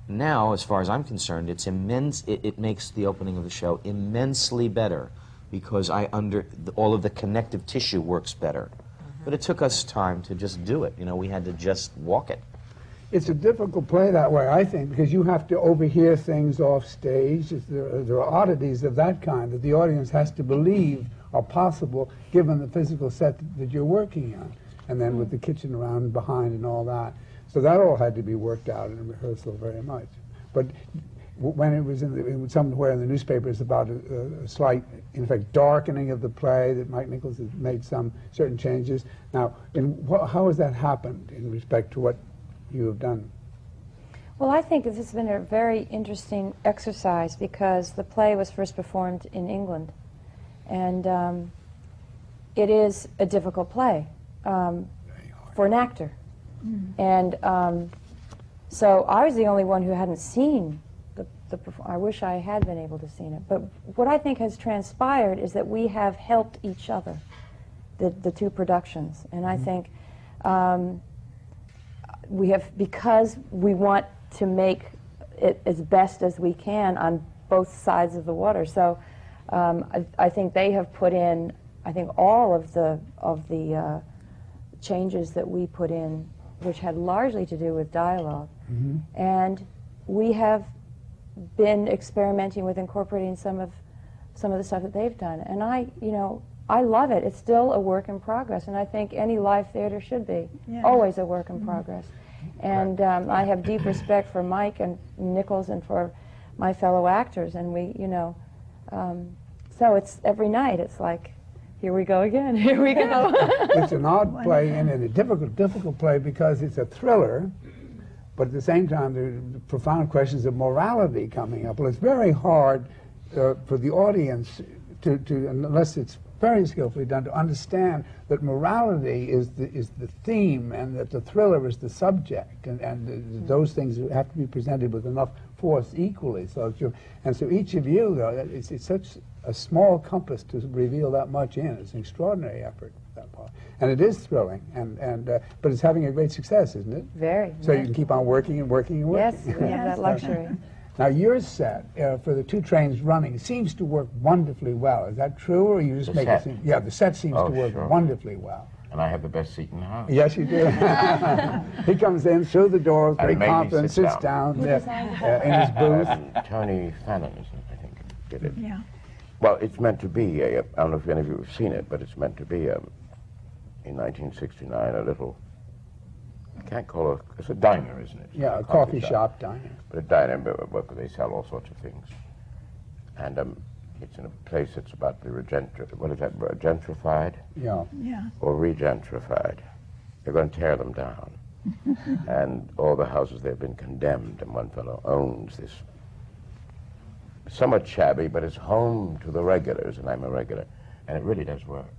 Now, as far as I'm concerned, it's immense. It makes the opening of the show immensely better, because all of the connective tissue works better. But it took us time to just do it. We had to just walk it. It's a difficult play that way, I think, because you have to overhear things off stage. There are oddities of that kind that the audience has to believe are possible given the physical set that you're working on, and then with the kitchen around behind and all that. So that all had to be worked out in rehearsal very much. But when it was somewhere in the newspapers about a slight, in fact, darkening of the play, that Mike Nichols had made some certain changes. Now, how has that happened in respect to what you have done? Well, I think this has been a very interesting exercise because the play was first performed in England, and it is a difficult play for an actor. And so I was the only one who hadn't seen I wish I had been able to see it. But what I think has transpired is that we have helped each other, the two productions. And I think we have, because we want to make it as best as we can on both sides of the water. So I think they have put in, I think all of the changes that we put in, which had largely to do with dialogue. And we have been experimenting with incorporating some of the stuff that they've done. And I love it. It's still a work in progress, and I think any live theater should be always a work in progress. And I have deep respect for Mike and Nichols and for my fellow actors, and so it's every night it's like, here we go again, here we go. It's an odd play and a difficult play because it's a thriller, but at the same time there are profound questions of morality coming up. Well, it's very hard for the audience to unless it's very skillfully done, to understand that morality is the theme and that the thriller is the subject, and those things have to be presented with enough force equally. So each of you, though, it's such a small compass to reveal that much in. It's an extraordinary effort, that part. And it is thrilling, but it's having a great success, isn't it? Very. So you can keep on working and working and working. Yes, we have that luxury. Now, your set, for the two trains running, seems to work wonderfully well. Is that true, or you just make it seem... Yeah, the set seems to work wonderfully well. And I have the best seat in the house. Yes, you do. He comes in through the door, very confident, sits down in his booth. Tony Fallon, I think, did it. Yeah. Well, it's meant to be, I don't know if any of you have seen it, but it's meant to be, in 1969, a little... I can't call it, it's a diner, isn't it? It's yeah, a coffee shop diner. But a diner where they sell all sorts of things. And it's in a place that's about to be what is that, gentrified? Yeah. Yeah. Or regentrified. They're going to tear them down. And all the houses, they've been condemned, and one fellow owns this somewhat shabby, but it's home to the regulars, and I'm a regular. And it really does work.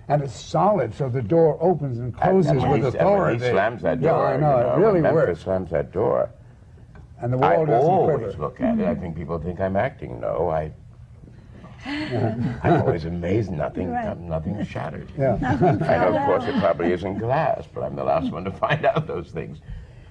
And it's solid, so the door opens and closes with authority. He slams that door. Yeah, I know, it really Memphis works. slams that door. And the wall doesn't quiver. I always look at it. I think people think I'm acting. No, I'm always amazed nothing's shattered. Yeah. I know, of course, it probably isn't glass, but I'm the last one to find out those things.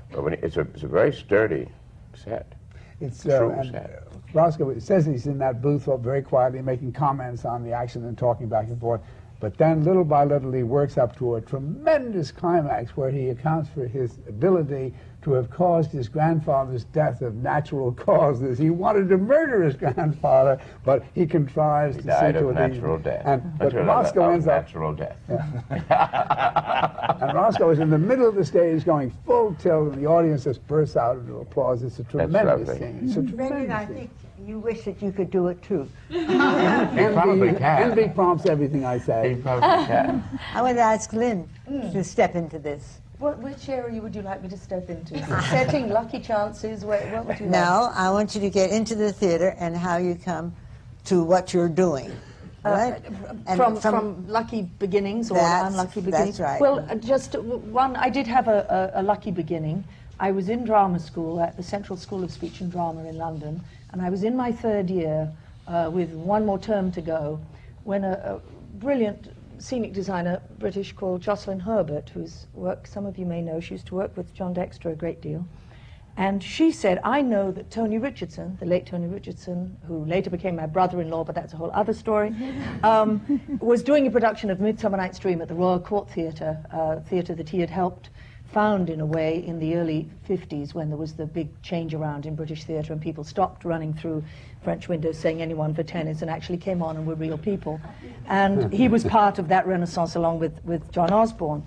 But it's a very sturdy set. It's true set. Roscoe, it says he's in that booth very quietly making comments on the action and talking back and forth. But then, little by little, he works up to a tremendous climax where he accounts for his ability to have caused his grandfather's death of natural causes. He wanted to murder his grandfather, but he contrives to see to it. He died of natural death. But Roscoe ends up... natural death. Yeah. And Roscoe is in the middle of the stage going full tilt, and the audience just bursts out into applause. It's a tremendous thing. It's a tremendous I think you wish that you could do it too. He probably can. Envy prompts everything I say. He probably can. I want to ask Lynn to step into this. Which area would you like me to step into? Setting, lucky chances? What would you like? No, I want you to get into the theater and how you come to what you're doing. Right? From lucky beginnings or unlucky beginnings? That's right. Well, just one, I did have a lucky beginning. I was in drama school at the Central School of Speech and Drama in London, and I was in my third year with one more term to go when a brilliant scenic designer, British, called Jocelyn Herbert, whose work some of you may know. She used to work with John Dexter a great deal. And she said, I know that Tony Richardson, the late Tony Richardson, who later became my brother-in-law, but that's a whole other story, was doing a production of Midsummer Night's Dream at the Royal Court Theatre, theatre that he had helped found in a way in the early 50s when there was the big change around in British theatre and people stopped running through French windows saying anyone for tennis and actually came on and were real people. And he was part of that renaissance along with John Osborne.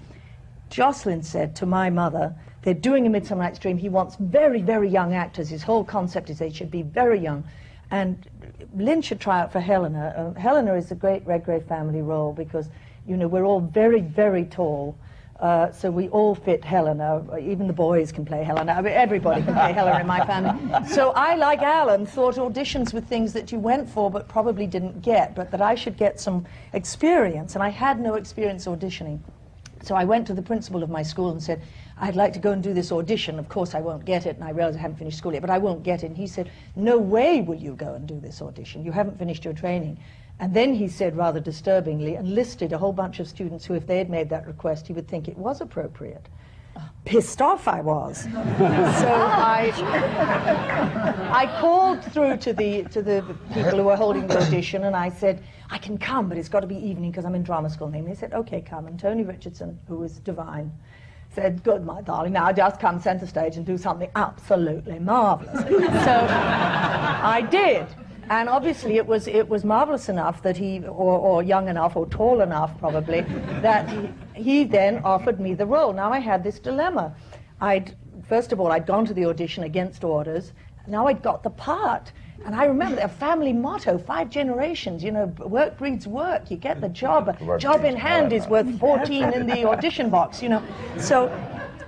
Jocelyn said to my mother, they're doing a Midsummer Night's Dream. He wants very, very young actors. His whole concept is they should be very young. And Lynn should try out for Helena. Helena is a great Redgrave family role because, you know, we're all very, very tall. So we all fit Helena. Even the boys can play Helena. I mean, everybody can play Helena in my family. So I, like Alan, thought auditions were things that you went for but probably didn't get, but that I should get some experience. And I had no experience auditioning. So I went to the principal of my school and said, I'd like to go and do this audition. Of course I won't get it, and I realize I haven't finished school yet, but I won't get it. And he said, no way will you go and do this audition. You haven't finished your training. And then he said, rather disturbingly, and listed a whole bunch of students who, if they had made that request, he would think it was appropriate. Pissed off I was. So I called through to the people who were holding the audition, and I said, I can come, but it's got to be evening because I'm in drama school. And they said, okay, come. And Tony Richardson, who was divine, said, good, my darling, now just come center stage and do something absolutely marvelous. So I did. And obviously it was marvelous enough that he, or young enough, or tall enough probably, that he then offered me the role. Now I had this dilemma. First of all, I'd gone to the audition against orders. Now I'd got the part. And I remember their family motto, 5 generations, you know, work breeds work. You get the job. Job in hand is worth 14 in the audition box, you know. So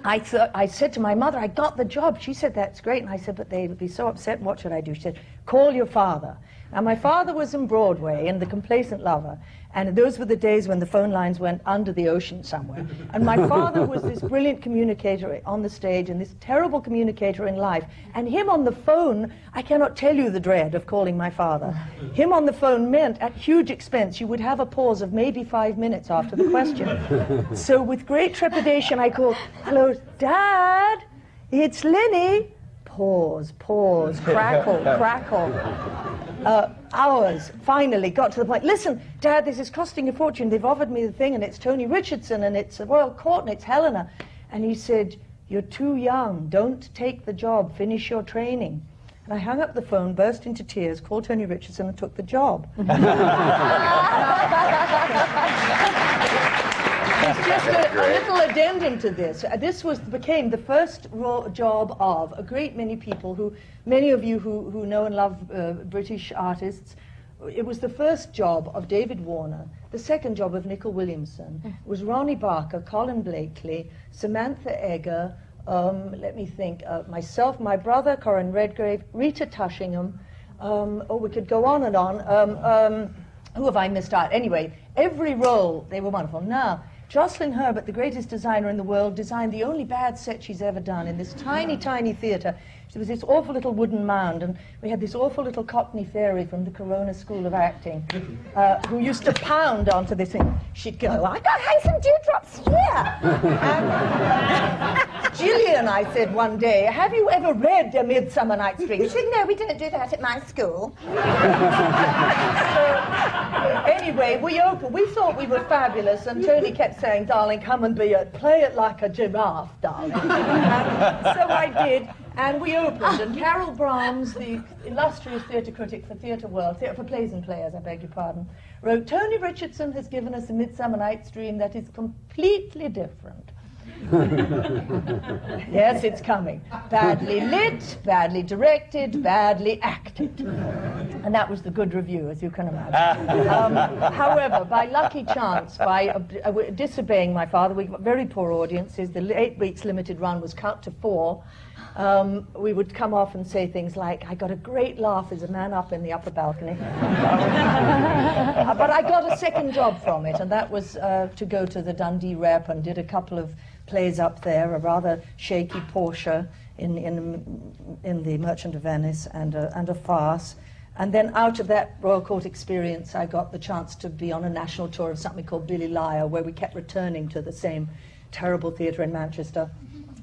I said to my mother, I got the job. She said, that's great. And I said, but they would be so upset. What should I do? She said, call your father. Now, my father was in Broadway in The Complacent Lover. And those were the days when the phone lines went under the ocean somewhere. And my father was this brilliant communicator on the stage and this terrible communicator in life. And him on the phone, I cannot tell you the dread of calling my father. Him on the phone meant, at huge expense, you would have a pause of maybe 5 minutes after the question. So with great trepidation, I called, hello, Dad, it's Lenny. Pause, crackle, crackle. Hours, finally, got to the point. Listen, Dad, this is costing a fortune. They've offered me the thing, and it's Tony Richardson, and it's the Royal Court, and it's Helena. And he said, you're too young. Don't take the job. Finish your training. And I hung up the phone, burst into tears, called Tony Richardson, and took the job. It's just a little addendum to this. This became the first job of a great many people who, many of you who know and love British artists. It was the first job of David Warner, the second job of Nicol Williamson. It was Ronnie Barker, Colin Blakely, Samantha Egger, let me think, myself, my brother, Corin Redgrave, Rita Tushingham. We could go on and on. Who have I missed out? Anyway, every role, they were wonderful. Now, Jocelyn Herbert, the greatest designer in the world, designed the only bad set she's ever done in this tiny, tiny theatre. There was this awful little wooden mound, and we had this awful little Cockney fairy from the Corona School of Acting who used to pound onto this thing. She'd go, I got hang some dewdrops here. Gillian, I said one day, have you ever read A Midsummer Night's Dream? She said, no, we didn't do that at my school. So, anyway, we opened. We thought we were fabulous, and Tony kept saying, darling, come and play it like a giraffe, darling. So I did. And we opened, and Carol Brahms, the illustrious theatre critic for Theatre World, for Plays and Players, I beg your pardon, wrote, Tony Richardson has given us A Midsummer Night's Dream that is completely different. Yes, it's coming. Badly lit, badly directed, badly acted. And that was the good review, as you can imagine. However, by lucky chance, by disobeying my father, we got very poor audiences. The 8 weeks limited run was cut to 4. We would come off and say things like, I got a great laugh as a man up in the upper balcony. But I got a second job from it, and that was to go to the Dundee Rep and did a couple of plays up there, a rather shaky Portia in the Merchant of Venice, and a farce. And then out of that Royal Court experience, I got the chance to be on a national tour of something called Billy Liar, where we kept returning to the same terrible theatre in Manchester.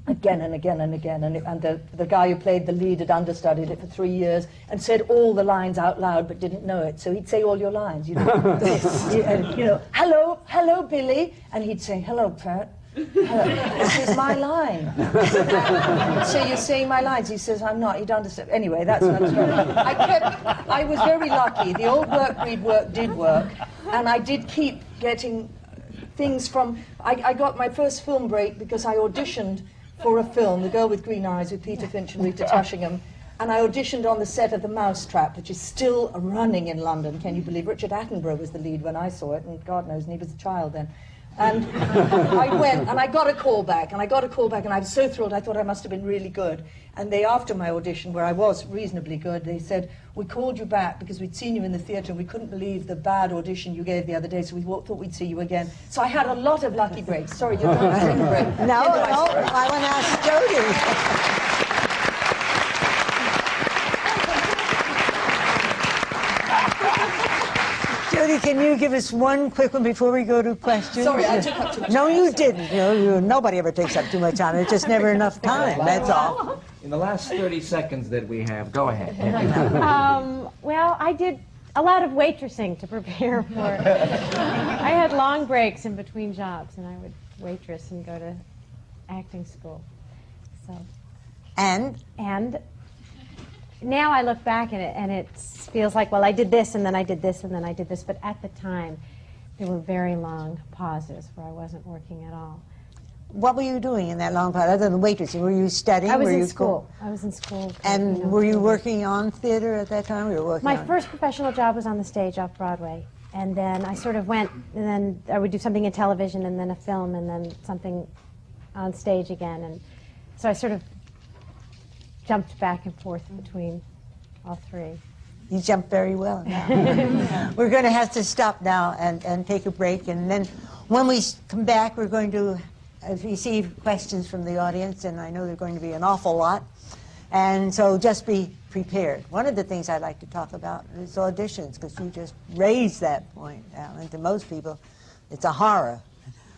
Again and again and again, and the guy who played the lead had understudied it for 3 years and said all the lines out loud but didn't know it, so he'd say all your lines, you know. You know, hello, Billy, and he'd say, hello, Pat. Hello. This is my line. So you're saying my lines. He says, I'm not. He'd understand. Anyway, that's another story. I was very lucky. The old work breed work did work, and I did keep getting things from... I got my first film break because I auditioned for a film, The Girl with Green Eyes, with Peter Finch and Rita Tushingham, and I auditioned on the set of The Mousetrap, which is still running in London. Can you believe? Richard Attenborough was the lead when I saw it, and God knows, and he was a child then. And I went, and I got a call back, and I was so thrilled. I thought I must have been really good. And they, after my audition, where I was reasonably good, they said, we called you back because we'd seen you in the theatre, and we couldn't believe the bad audition you gave the other day, so we thought we'd see you again. So I had a lot of lucky breaks. Sorry, you're not taking a break. No, I want to ask Jodi. Jodi, can you give us one quick one before we go to questions? Sorry, I took up too much No, time. you didn't. Nobody ever takes up too much time. It's just never enough time, that's all. In the last 30 seconds that we have, go ahead. Well, I did a lot of waitressing to prepare for it. I had long breaks in between jobs, and I would waitress and go to acting school. So. And now I look back at it, and it feels like, well, I did this, and then I did this, and then I did this. But at the time, there were very long pauses where I wasn't working at all. what were you doing in that long part, other than waitressing? Were you studying? I was in school. I was in school. And were you working on theater at that time? My first professional job was on the stage off Broadway. And then I sort of went, and then I would do something in television, and then a film, and then something on stage again. And so I sort of jumped back and forth between all three. You jumped very well. We're going to have to stop now and take a break. And then when we come back, we're going to receive questions from the audience, and I know there are going to be an awful lot. And so just be prepared. One of the things I'd like to talk about is auditions, because you just raised that point, Alan. To most people, it's a horror.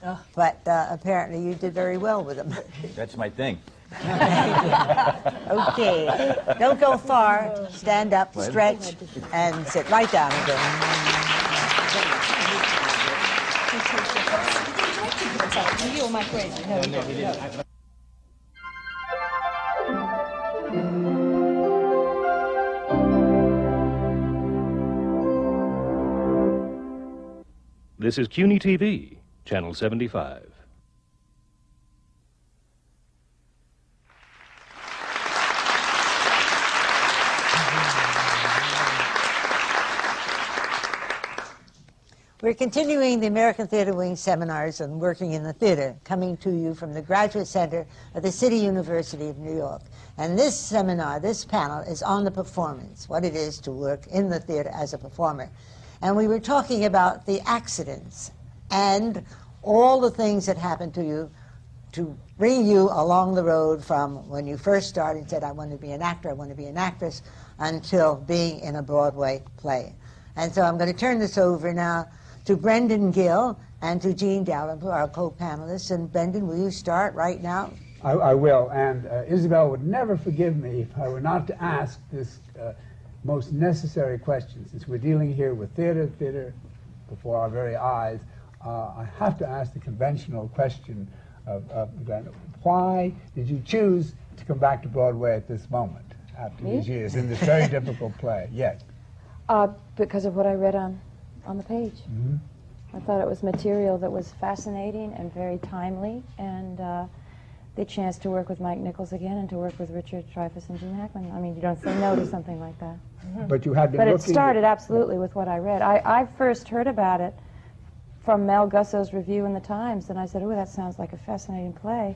Oh. But apparently you did very well with them. That's my thing. Okay. Don't go far. Stand up, stretch, and sit right down again. You my crazy. No, he didn't. This is CUNY TV, Channel 75. We're continuing the American Theater Wing seminars on working in the theater, coming to you from the Graduate Center of the City University of New York. And this seminar, this panel, is on the performance, what it is to work in the theater as a performer. And we were talking about the accidents and all the things that happened to you to bring you along the road from when you first started and said, I want to be an actor, I want to be an actress, until being in a Broadway play. And so I'm going to turn this over now to Brendan Gill and to Jean Dalrymple, our co-panelists. And Brendan, will you start right now? I will. And Isabel would never forgive me if I were not to ask this most necessary question. Since we're dealing here with theater before our very eyes, I have to ask the conventional question of why did you choose to come back to Broadway at this moment, after these years, in this very difficult play? Yes. Because of what I read on the page. Mm-hmm. I thought it was material that was fascinating and very timely, and the chance to work with Mike Nichols again and to work with Richard Dreyfuss and Gene Hackman. I mean, you don't say no to something like that. Mm-hmm. But you had been But it started absolutely with what I read. I first heard about it from Mel Gusso's review in the Times, and I said, oh, that sounds like a fascinating play.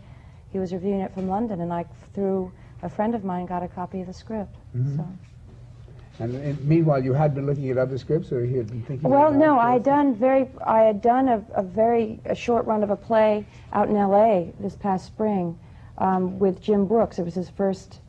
He was reviewing it from London, and I, through a friend of mine, got a copy of the script. Mm-hmm. So. And meanwhile, you had been looking at other scripts, or you had been thinking? Well, about no, I had done a short run of a play out in L.A. this past spring with Jim Brooks. It was his first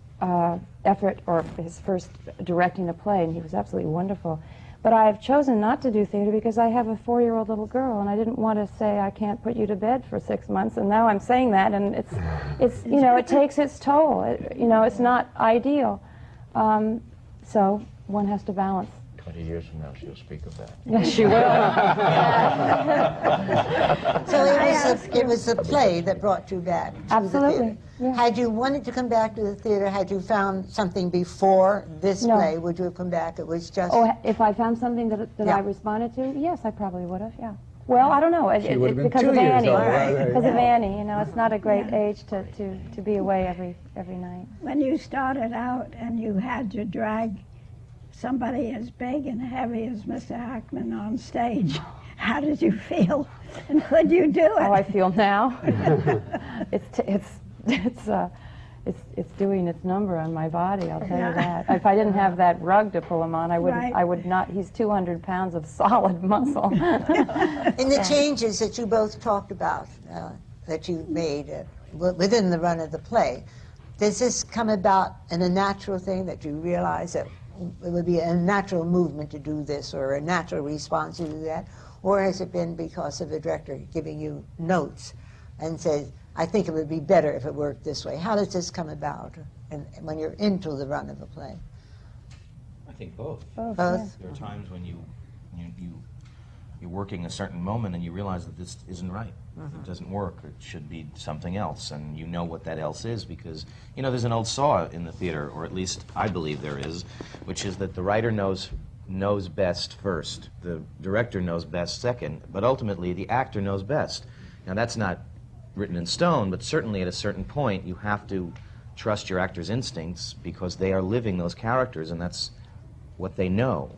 effort, or his first directing a play, and he was absolutely wonderful. But I've chosen not to do theater because I have a 4-year-old little girl, and I didn't want to say I can't put you to bed for 6 months, and now I'm saying that, and it's you know, it takes its toll. It's not ideal. So one has to balance. 20 years from now, she'll speak of that. Yes, she will. So it was the play that brought you back to Absolutely. the theater. Yeah. Had you wanted to come back to the theater, had you found something before this play, would you have come back? It was just... Oh, if I found something that Yeah. I responded to, yes, I probably would have, yeah. Well, I don't know, because 2 of years Annie. old, right? Because of Annie, you know, it's not a great age to be away every night. When you started out and you had to drag somebody as big and heavy as Mr. Hackman on stage, how did you feel? And could you do it? How I feel now? It's doing its number on my body, I'll tell you that. If I didn't have that rug to pull him on, I would not. He's 200 pounds of solid muscle. In the changes that you both talked about, that you made within the run of the play, does this come about in a natural thing that you realize that it would be a natural movement to do this or a natural response to do that? Or has it been because of the director giving you notes and says, I think it would be better if it worked this way? How does this come about when you're into the run of a play? I think both. Both? There are times when you're working a certain moment and you realize that this isn't right. It doesn't work. It should be something else, and you know what that else is because, you know, there's an old saw in the theater, or at least I believe there is, which is that the writer knows best first, the director knows best second, but ultimately the actor knows best. Now that's not written in stone, but certainly at a certain point you have to trust your actor's instincts because they are living those characters and that's what they know.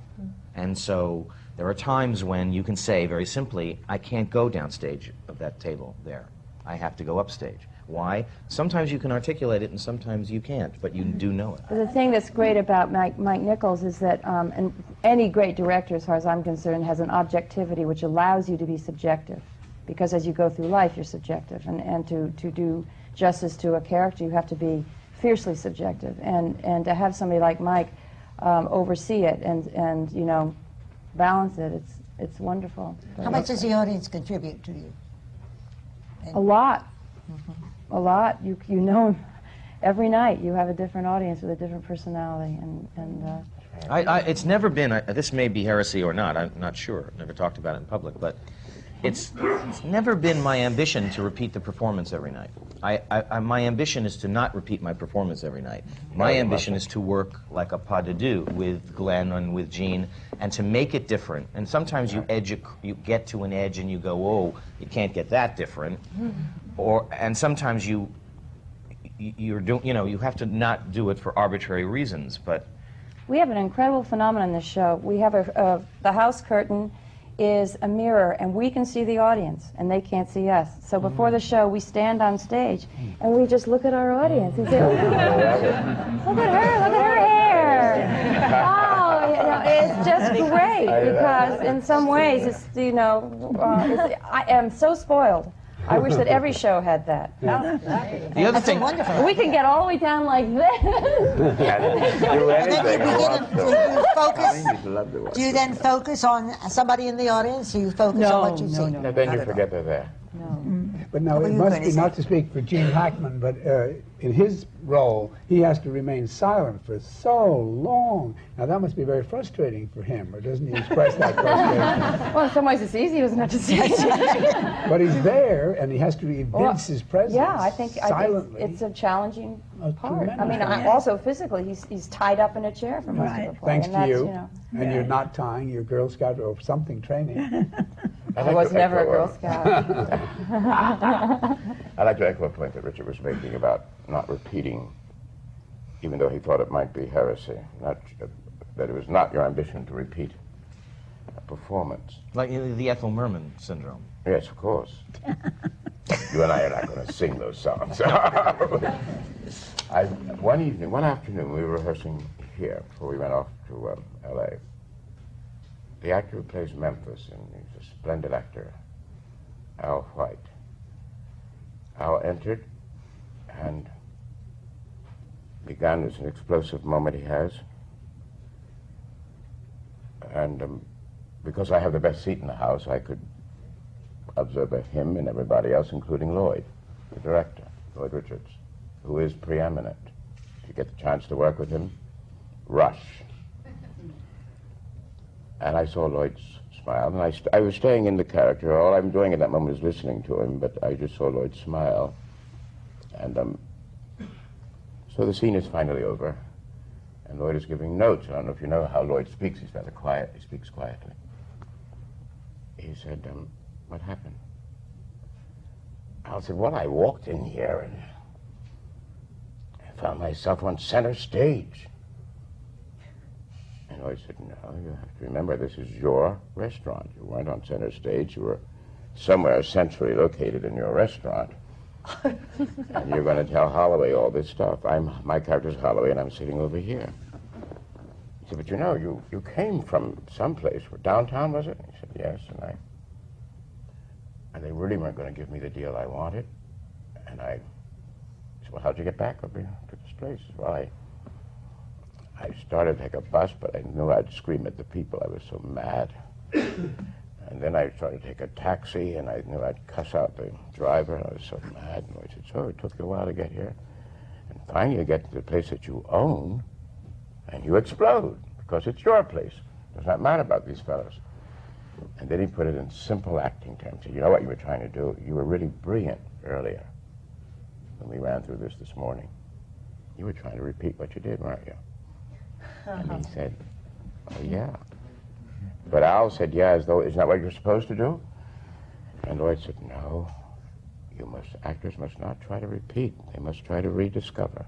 And so there are times when you can say very simply, I can't go downstage of that table there. I have to go upstage. Why? Sometimes you can articulate it and sometimes you can't, but you do know it. The thing that's great about Mike Nichols is that, and any great director, as far as I'm concerned, has an objectivity which allows you to be subjective. Because as you go through life, you're subjective. And to do justice to a character, you have to be fiercely subjective. And to have somebody like Mike oversee it and you know, balance it, it's wonderful. How much does the audience contribute to you? A lot. A lot. You know, every night you have a different audience with a different personality. It's never been, this may be heresy or not, I'm not sure, never talked about it in public, but it's never been my ambition to repeat the performance every night. My ambition is to not repeat my performance every night. My ambition is to work like a pas de deux with Glenn and with Jean, and to make it different. And sometimes you get to an edge and you go, oh, you can't get that different. And sometimes you have to not do it for arbitrary reasons. But we have an incredible phenomenon in this show. We have the house curtain is a mirror, and we can see the audience, and they can't see us. So before the show, we stand on stage, and we just look at our audience and say, oh, look at her hair. Oh, you know, it's just great, because in some ways, it's, you know, I am so spoiled. I wish that every show had that. The other thing, we can get all the way down like this. Do you then focus on somebody in the audience? Do you focus on what you see? No, then you forget they're there. But now, it must be, not to speak for Gene Hackman, but in his role, he has to remain silent for so long. Now, that must be very frustrating for him, or doesn't he express that frustration? Well, in some ways it's easy, he doesn't have to say it. But he's there, and he has to evince his presence I think it's a challenging part. I mean, also physically, he's tied up in a chair for most of the play. Thanks to you. And you're not tying your Girl Scout or something training. I was never a Girl Scout. I'd like to echo a point that Richard was making about not repeating, even though he thought it might be heresy, that it was not your ambition to repeat a performance. Like the Ethel Merman syndrome. Yes, of course. You and I are not going to sing those songs. One afternoon, we were rehearsing here before we went off to L.A. The actor who plays Memphis, and he's a splendid actor, Al White. Al entered and began. It's an explosive moment he has. And because I have the best seat in the house, I could observe him and everybody else, including Lloyd, the director, Lloyd Richards, who is preeminent. If you get the chance to work with him, rush. And I saw Lloyd smile, and I was staying in the character. All I'm doing at that moment is listening to him, but I just saw Lloyd smile. And so the scene is finally over, and Lloyd is giving notes. I don't know if you know how Lloyd speaks. He's rather quiet. He speaks quietly. He said, what happened? I said, well, I walked in here and I found myself on center stage. And Lloyd said, no, you have to remember, this is your restaurant. You weren't on center stage. You were somewhere centrally located in your restaurant. And you're going to tell Holloway all this stuff. My character's Holloway, and I'm sitting over here. He said, but you know, you came from someplace. Downtown, was it? He said, yes. And they really weren't going to give me the deal I wanted. And I said, well, how'd you get back up here to this place? Well, I started to take a bus, but I knew I'd scream at the people. I was so mad. And then I started to take a taxi, and I knew I'd cuss out the driver. I was so mad. And I said, so it took you a while to get here. And finally you get to the place that you own, and you explode, because it's your place. It does not matter about these fellows. And then he put it in simple acting terms. He said, you know what you were trying to do? You were really brilliant earlier when we ran through this morning. You were trying to repeat what you did, weren't you? And he said, oh, yeah. But Al said, yeah, as though, isn't that what you're supposed to do? And Lloyd said, no, actors must not try to repeat. They must try to rediscover.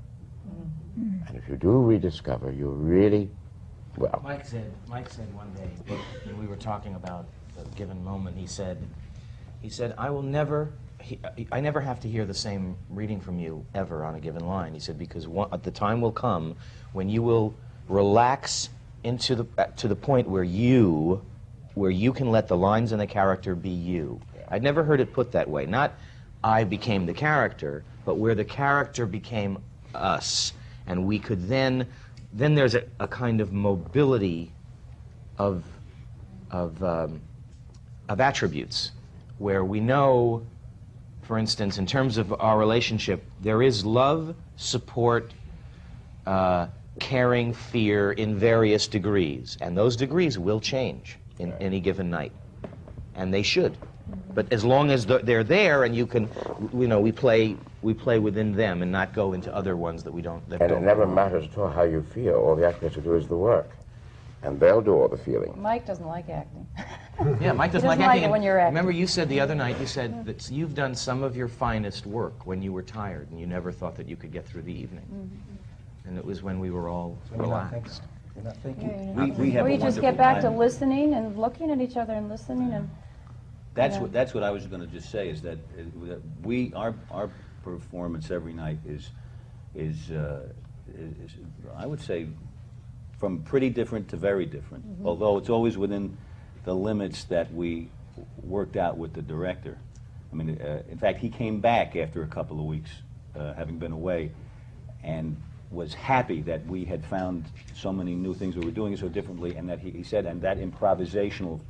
Mm-hmm. And if you do rediscover, you really, well. Mike said one day, when we were talking about a given moment, he said, I never have to hear the same reading from you ever on a given line. He said, because the time will come when you will relax to the point where you can let the lines and the character be you. Yeah. I'd never heard it put that way. Not I became the character, but where the character became us, and we could then there's a kind of mobility of attributes, where we know, for instance, in terms of our relationship, there is love, support, caring, fear in various degrees, and those degrees will change in any given night, and they should. But as long as they're there, and you can, we play within them and not go into other ones that we don't. And it never matters at all how you feel. All the actor has to do is the work, and they'll do all the feeling. Mike doesn't like acting. Yeah, Mike doesn't like acting. When you're acting. Remember, you said the other night, you said that you've done some of your finest work when you were tired, and you never thought that you could get through the evening. Mm-hmm. And it was when we were all relaxed. You're not thinking. Yeah, or you just get back to listening and looking at each other and listening and. That's what I was going to just say, is that our performance every night is I would say from pretty different to very different, mm-hmm. although it's always within the limits that we worked out with the director. I mean, in fact, he came back after a couple of weeks, having been away, and was happy that we had found so many new things. We were doing it so differently, and that he said, and that improvisational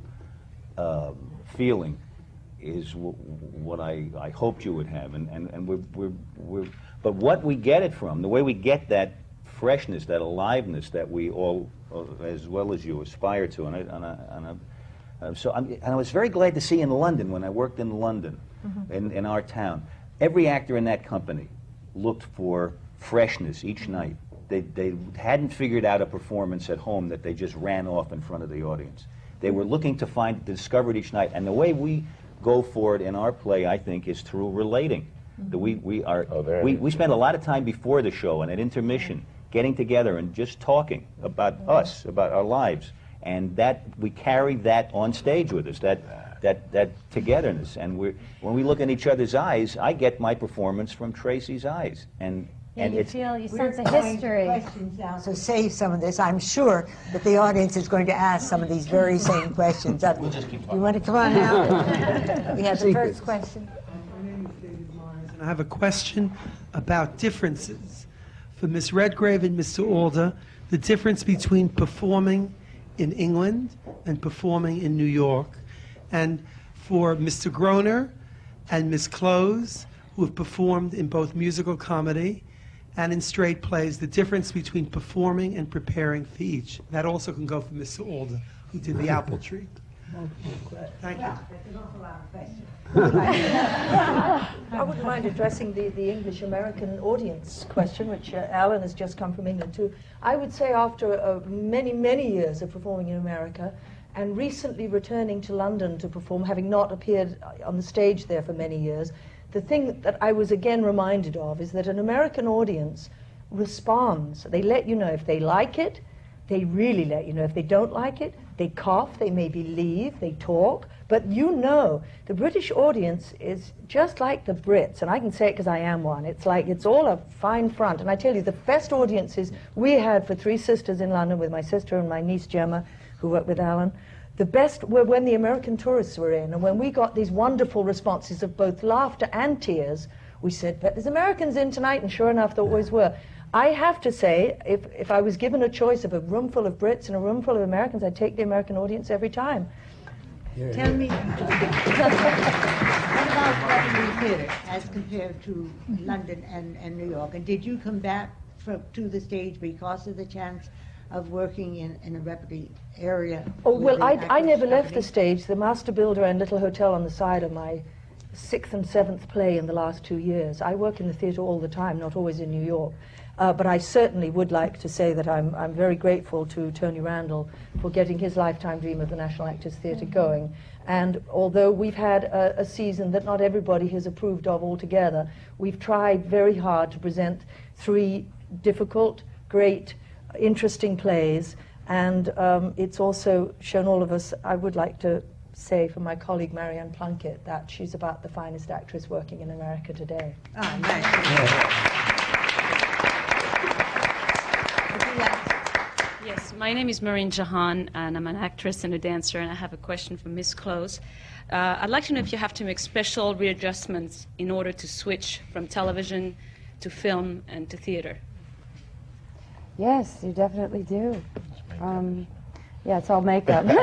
feeling is what I hoped you would have, and we're but what we get it from, the way we get that freshness, that aliveness that we all, as well as you, aspire to, and I was very glad to see in London, when I worked in London, mm-hmm. in our town, every actor in that company looked for freshness each night. They hadn't figured out a performance at home that they just ran off in front of the audience. They were looking to discover it each night, and the way we go for it in our play, I think, is through relating. Mm-hmm. We spend a lot of time before the show and at intermission getting together and just talking about us, about our lives, and that we carry that on stage with us, that togetherness. And when we look in each other's eyes, I get my performance from Tracy's eyes, and you sense a history. Questions now, so save some of this. I'm sure that the audience is going to ask some of these very same questions. We'll just keep talking. You want to come on out? We have the first question. My name is David Myers, and I have a question about differences. For Miss Redgrave and Mr. Alda, the difference between performing in England and performing in New York. And for Mr. Groener and Miss Close, who have performed in both musical comedy and in straight plays, the difference between performing and preparing for each. That also can go for Mr. Alda, who did the Apple Tree. Thank you. That's an awful lot of questions. I wouldn't mind addressing the English-American audience question, which Alan has just come from England too. I would say after many, many years of performing in America, and recently returning to London to perform, having not appeared on the stage there for many years, the thing that I was again reminded of is that an American audience responds. They let you know if they like it, they really let you know. If they don't like it, they cough, they maybe leave, they talk, But you know, the British audience is just like the Brits, and I can say it because I am one. It's like, it's all a fine front. And I tell you, the best audiences we had for Three Sisters in London with my sister and my niece Gemma, who worked with Alan, the best were when the American tourists were in, and when we got these wonderful responses of both laughter and tears, we said, but there's Americans in tonight, and sure enough, there always were. I have to say, if I was given a choice of a room full of Brits and a room full of Americans, I'd take the American audience every time. Tell me, what about Repertory Theatre as compared to London and New York? And did you come back to the stage because of the chance of working in a repertory area? Oh, well, I never left the stage. The Master Builder and Little Hotel on the Side are my 6th and 7th play in the last 2 years. I work in the theatre all the time, not always in New York. But I certainly would like to say that I'm very grateful to Tony Randall for getting his lifetime dream of the National Actors Theatre going. And although we've had a season that not everybody has approved of altogether, we've tried very hard to present 3 difficult, great, interesting plays. And it's also shown all of us, I would like to say for my colleague Marianne Plunkett, that she's about the finest actress working in America today. Ah, nice. Yes, my name is Maureen Jahan, and I'm an actress and a dancer, and I have a question for Ms. Close. I'd like to know if you have to make special readjustments in order to switch from television to film and to theater. Yes, you definitely do. Yeah, it's all makeup. No,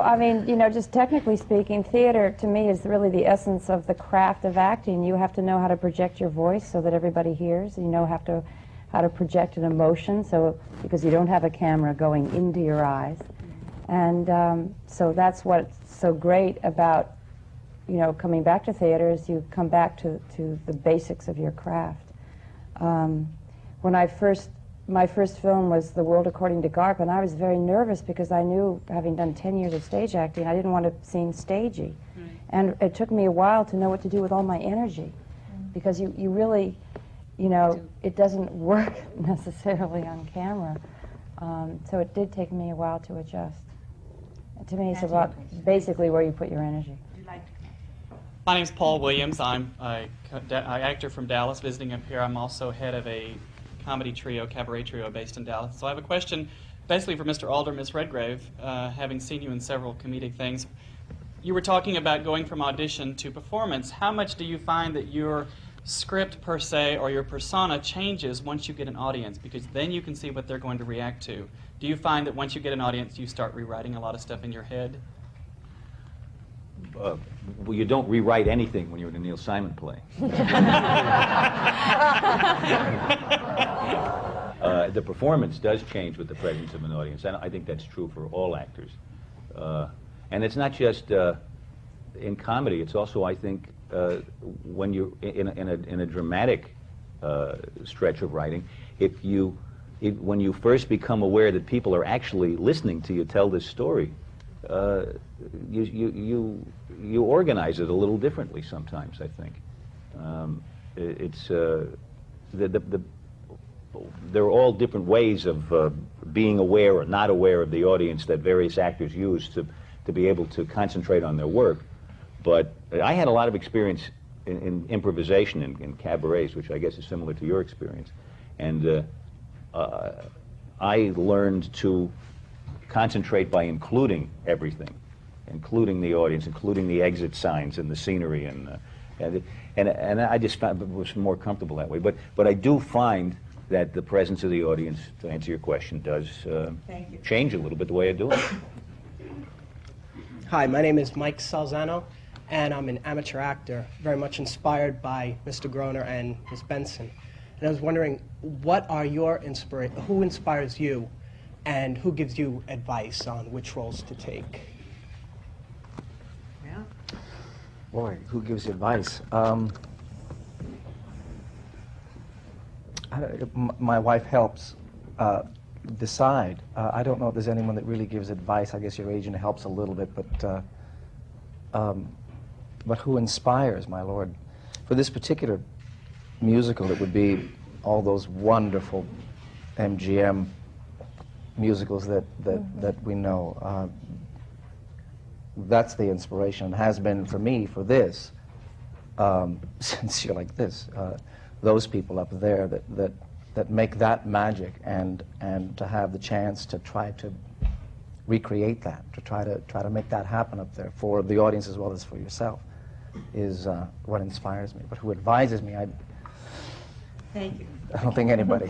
I mean, you know, just technically speaking, theater to me is really the essence of the craft of acting. You have to know how to project your voice so that everybody hears. You know how to project an emotion, so because you don't have a camera going into your eyes. And so that's what's so great about, you know, coming back to theater is you come back to the basics of your craft. My first film was The World According to Garp, and I was very nervous because I knew, having done 10 years of stage acting, I didn't want to seem stagey. Right. And it took me a while to know what to do with all my energy, because you really, you know, it doesn't work necessarily on camera. So it did take me a while to adjust. And to me, it's about basically where you put your energy. My name is Paul Williams. I'm an actor from Dallas visiting up here. I'm also head of a comedy trio, cabaret trio based in Dallas. So I have a question basically for Mr. Alda, Ms. Redgrave, having seen you in several comedic things. You were talking about going from audition to performance. How much do you find that your script per se or your persona changes once you get an audience? Because then you can see what they're going to react to. Do you find that once you get an audience you start rewriting a lot of stuff in your head? Well, you don't rewrite anything when you're in a Neil Simon play. The performance does change with the presence of an audience, and I think that's true for all actors. And it's not just in comedy, it's also, I think, when you're in a dramatic stretch of writing, when you first become aware that people are actually listening to you tell this story, you organize it a little differently sometimes, I think. There are all different ways of being aware or not aware of the audience that various actors use to be able to concentrate on their work. But I had a lot of experience in improvisation in cabarets, which I guess is similar to your experience. And I learned to concentrate by including everything, including the audience, including the exit signs and the scenery, and I just found it was more comfortable that way. But I do find that the presence of the audience, to answer your question, does change a little bit the way I do it. Hi, my name is Mike Salzano, and I'm an amateur actor, very much inspired by Mr. Groener and Ms. Benson. And I was wondering, what are your who inspires you, and who gives you advice on which roles to take? Yeah. Boy, who gives you advice? My wife helps decide. I don't know if there's anyone that really gives advice. I guess your agent helps a little bit, but who inspires, my Lord? For this particular musical, it would be all those wonderful MGM musicals that we know. that's the inspiration, has been for me for this, since you're like this, those people up there that make that magic, and to have the chance to try to recreate that, to try to make that happen up there for the audience as well as for yourself, is what inspires me. But who advises me, Thank you. I don't think anybody.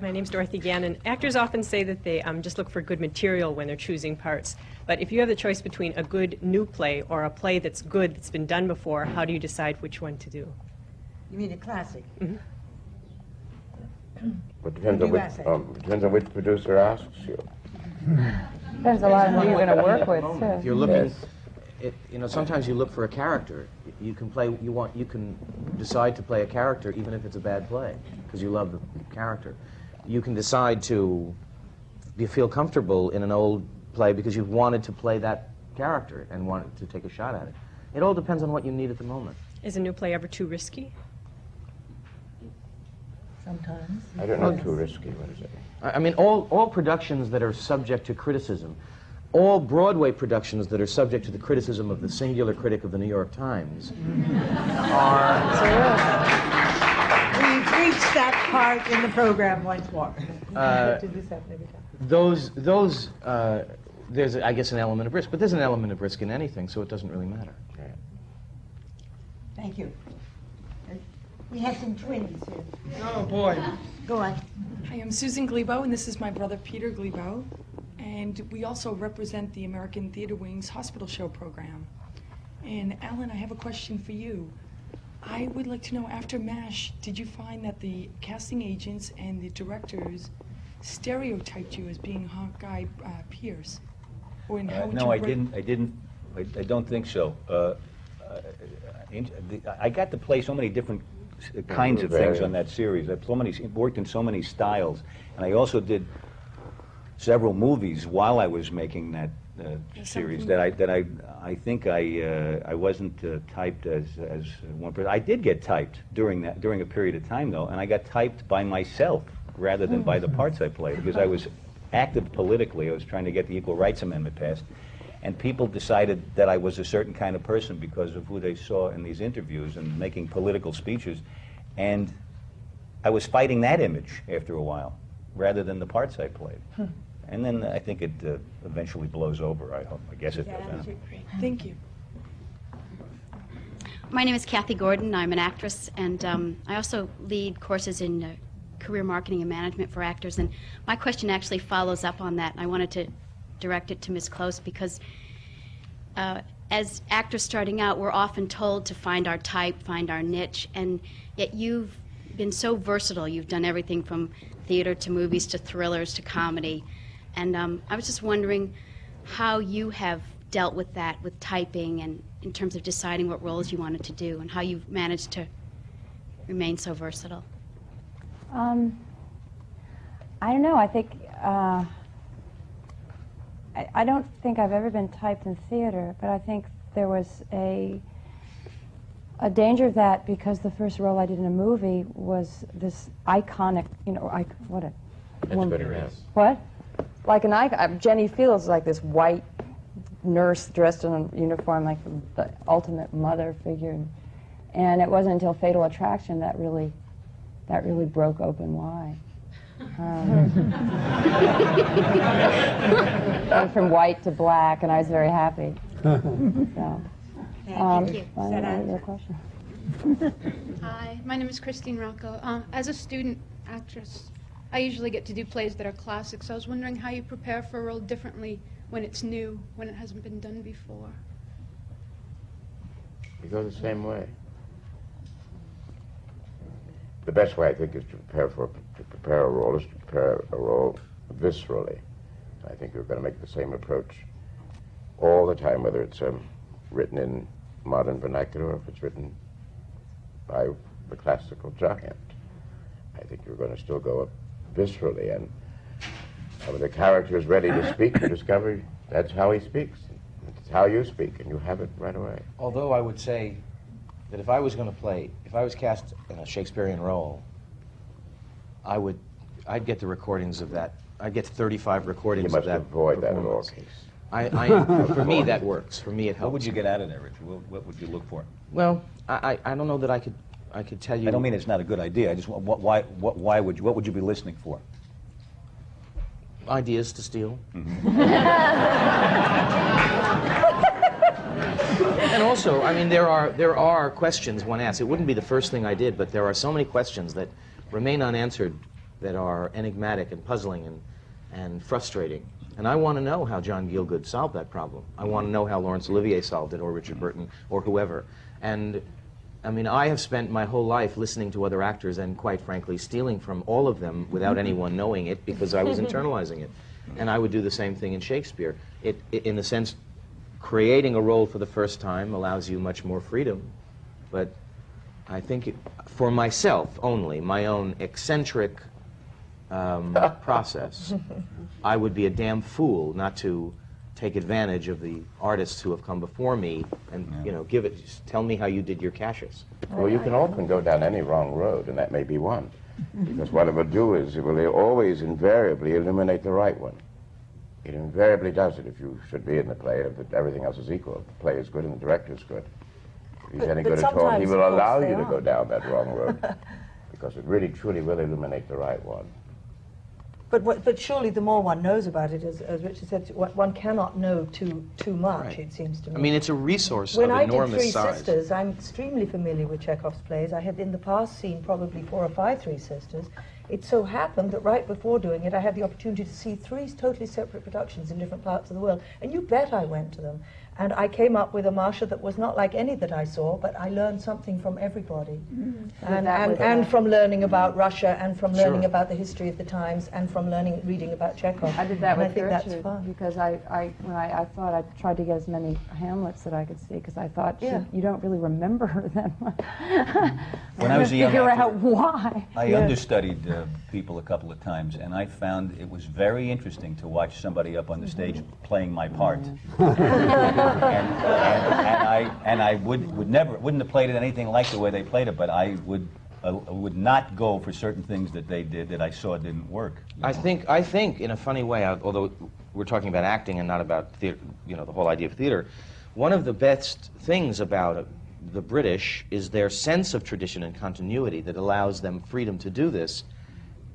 My name's Dorothy Gannon. Actors often say that they just look for good material when they're choosing parts. But if you have the choice between a good new play or a play that's good, that's been done before, how do you decide which one to do? You mean a classic? Mm-hmm. It depends on which producer asks you. Depends a lot on who you're going to work with, too. If you're looking, sometimes you look for a character. You can decide to play a character even if it's a bad play because you love the character. You can decide to feel comfortable in an old play because you've wanted to play that character and wanted to take a shot at it. It all depends on what you need at the moment. Is a new play ever too risky? Sometimes. I don't know, too risky. What is it? I mean, all productions that are subject to criticism, all Broadway productions that are subject to the criticism of the singular critic of the New York Times We've reached that part in the program once more. There's, I guess, an element of risk, but there's an element of risk in anything, so it doesn't really matter. Thank you. We have some twins here. Oh, boy. Go on. Hi, I'm Susan Glebo, and this is my brother Peter Glebo. And we also represent the American Theater Wing's hospital show program. And Alan, I have a question for you. I would like to know, after MASH, did you find that the casting agents and the directors stereotyped you as being Hawkeye Pierce? Or in how would no, you I don't think so. I got to play so many different kinds of things on that series. I worked in so many styles, and I also did several movies while I was making that series that I think I wasn't typed as one person. I did get typed during a period of time though, and I got typed by myself rather than by the parts I played because I was active politically. I was trying to get the Equal Rights Amendment passed, and people decided that I was a certain kind of person because of who they saw in these interviews and making political speeches, and I was fighting that image after a while rather than the parts I played. And then I think it eventually blows over. I guess it does. Thank you. My name is Kathy Gordon. I'm an actress, and I also lead courses in career marketing and management for actors. And my question actually follows up on that. And I wanted to direct it to Ms. Close because as actors starting out, we're often told to find our type, find our niche, and yet you've been so versatile. You've done everything from theater to movies to thrillers to comedy. And I was just wondering how you have dealt with that, with typing, and in terms of deciding what roles you wanted to do, and how you've managed to remain so versatile. I don't know. I think I don't think I've ever been typed in theater, but I think there was a danger of that because the first role I did in a movie was this iconic, what a woman. What? Like an icon. Jenny Fields, like this white nurse dressed in a uniform, like the ultimate mother figure. And it wasn't until Fatal Attraction that really broke open wide. Went from white to black, and I was very happy. So, Thank you. Your question. Hi, my name is Christine Rocco. As a student actress, I usually get to do plays that are classics. I was wondering how you prepare for a role differently when it's new, when it hasn't been done before. We go the same way. The best way, I think, is to prepare a role is to prepare a role viscerally. I think you're going to make the same approach all the time, whether it's written in modern vernacular or if it's written by the classical giant. I think you're going to still go viscerally, and when the character is ready to speak, you discover that's how he speaks. It's how you speak, and you have it right away. Although I would say that if I was cast in a Shakespearean role, I'd get the recordings of that. I'd get 35 recordings of that. You must avoid that in all cases. For me, that works. For me, it helps. What would you get out of there, Richard? What would you look for? Well, I don't know that I could tell you. I don't mean it's not a good idea. I just what would you be listening for? Ideas to steal. And also, I mean, there are questions one asks. It wouldn't be the first thing I did, but there are so many questions that remain unanswered that are enigmatic and puzzling and frustrating. And I want to know how John Gielgud solved that problem. I want to know how Laurence Olivier solved it, or Richard Burton, or whoever. And I mean, I have spent my whole life listening to other actors and, quite frankly, stealing from all of them without anyone knowing it because I was internalizing it. And I would do the same thing in Shakespeare. In the sense, creating a role for the first time allows you much more freedom. But I think, for myself only, my own eccentric process, I would be a damn fool not to take advantage of the artists who have come before me and, you know, just tell me how you did your Cassius. Well, you can often go down any wrong road, and that may be one. Because what it will do is it will always invariably illuminate the right one. It invariably does it if you should be in the play, if everything else is equal. If the play is good and the director is good. If he's any good at all, he will allow you to go down that wrong road. Because it really, truly will illuminate the right one. But surely the more one knows about it, as Richard said, one cannot know too much, Right. it seems to me. I mean, it's a resource When of I did enormous Three size. Sisters, I'm extremely familiar with Chekhov's plays. I had in the past seen probably 4 or 5 Three Sisters. It so happened that right before doing it, I had the opportunity to see 3 totally separate productions in different parts of the world. And you bet I went to them. And I came up with a Marcia that was not like any that I saw, but I learned something from everybody. And from learning about Russia, and from learning about the history of the times, and from reading about Chekhov. I did that with I think that's Gertrude fun. because I thought I tried to get as many Hamlets that I could see because I thought you don't really remember her that much. When I was a young figure actor, out why. I understudied people a couple of times, and I found it was very interesting to watch somebody up on the stage playing my part. and I wouldn't have played it anything like the way they played it, but I would not go for certain things that they did that I saw didn't work. I think in a funny way, although we're talking about acting and not about theater, you know, the whole idea of theater, one of the best things about the British is their sense of tradition and continuity that allows them freedom to do this.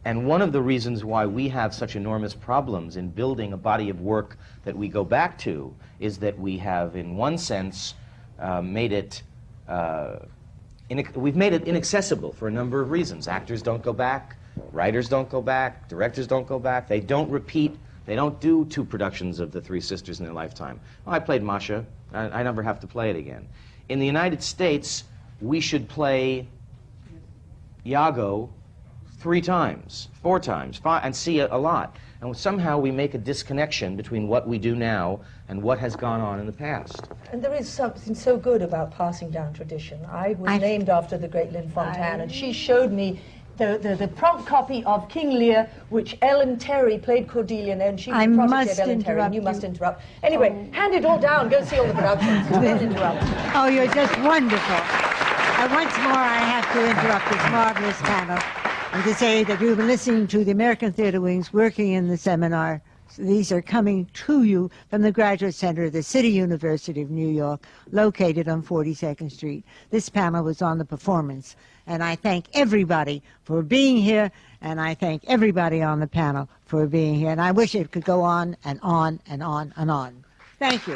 And one of the reasons why we have such enormous problems in building a body of work that we go back to is that we have, in one sense, made it we've made it inaccessible for a number of reasons. Actors don't go back, writers don't go back, directors don't go back. They don't repeat. They don't do 2 productions of the Three Sisters in their lifetime. Oh, I played Masha. I never have to play it again. In the United States, we should play Iago 3 times, 4 times, 5, and see a lot. And somehow we make a disconnection between what we do now and what has gone on in the past. And there is something so good about passing down tradition. I was named after the great Lynn Fontanne, and she showed me the prompt copy of King Lear, which Ellen Terry played Cordelia, and she was the protege of Ellen Terry, and you must interrupt. Anyway, hand it all down, go see all the productions. Don't interrupt. Oh, you're just wonderful. Once more, I have to interrupt this marvelous panel and to say that you've been listening to the American Theatre Wings working in the seminar. These are coming to you from the Graduate Center of the City University of New York, located on 42nd Street. This panel was on the performance, and I thank everybody for being here, and I thank everybody on the panel for being here, and I wish it could go on and on and on and on. Thank you.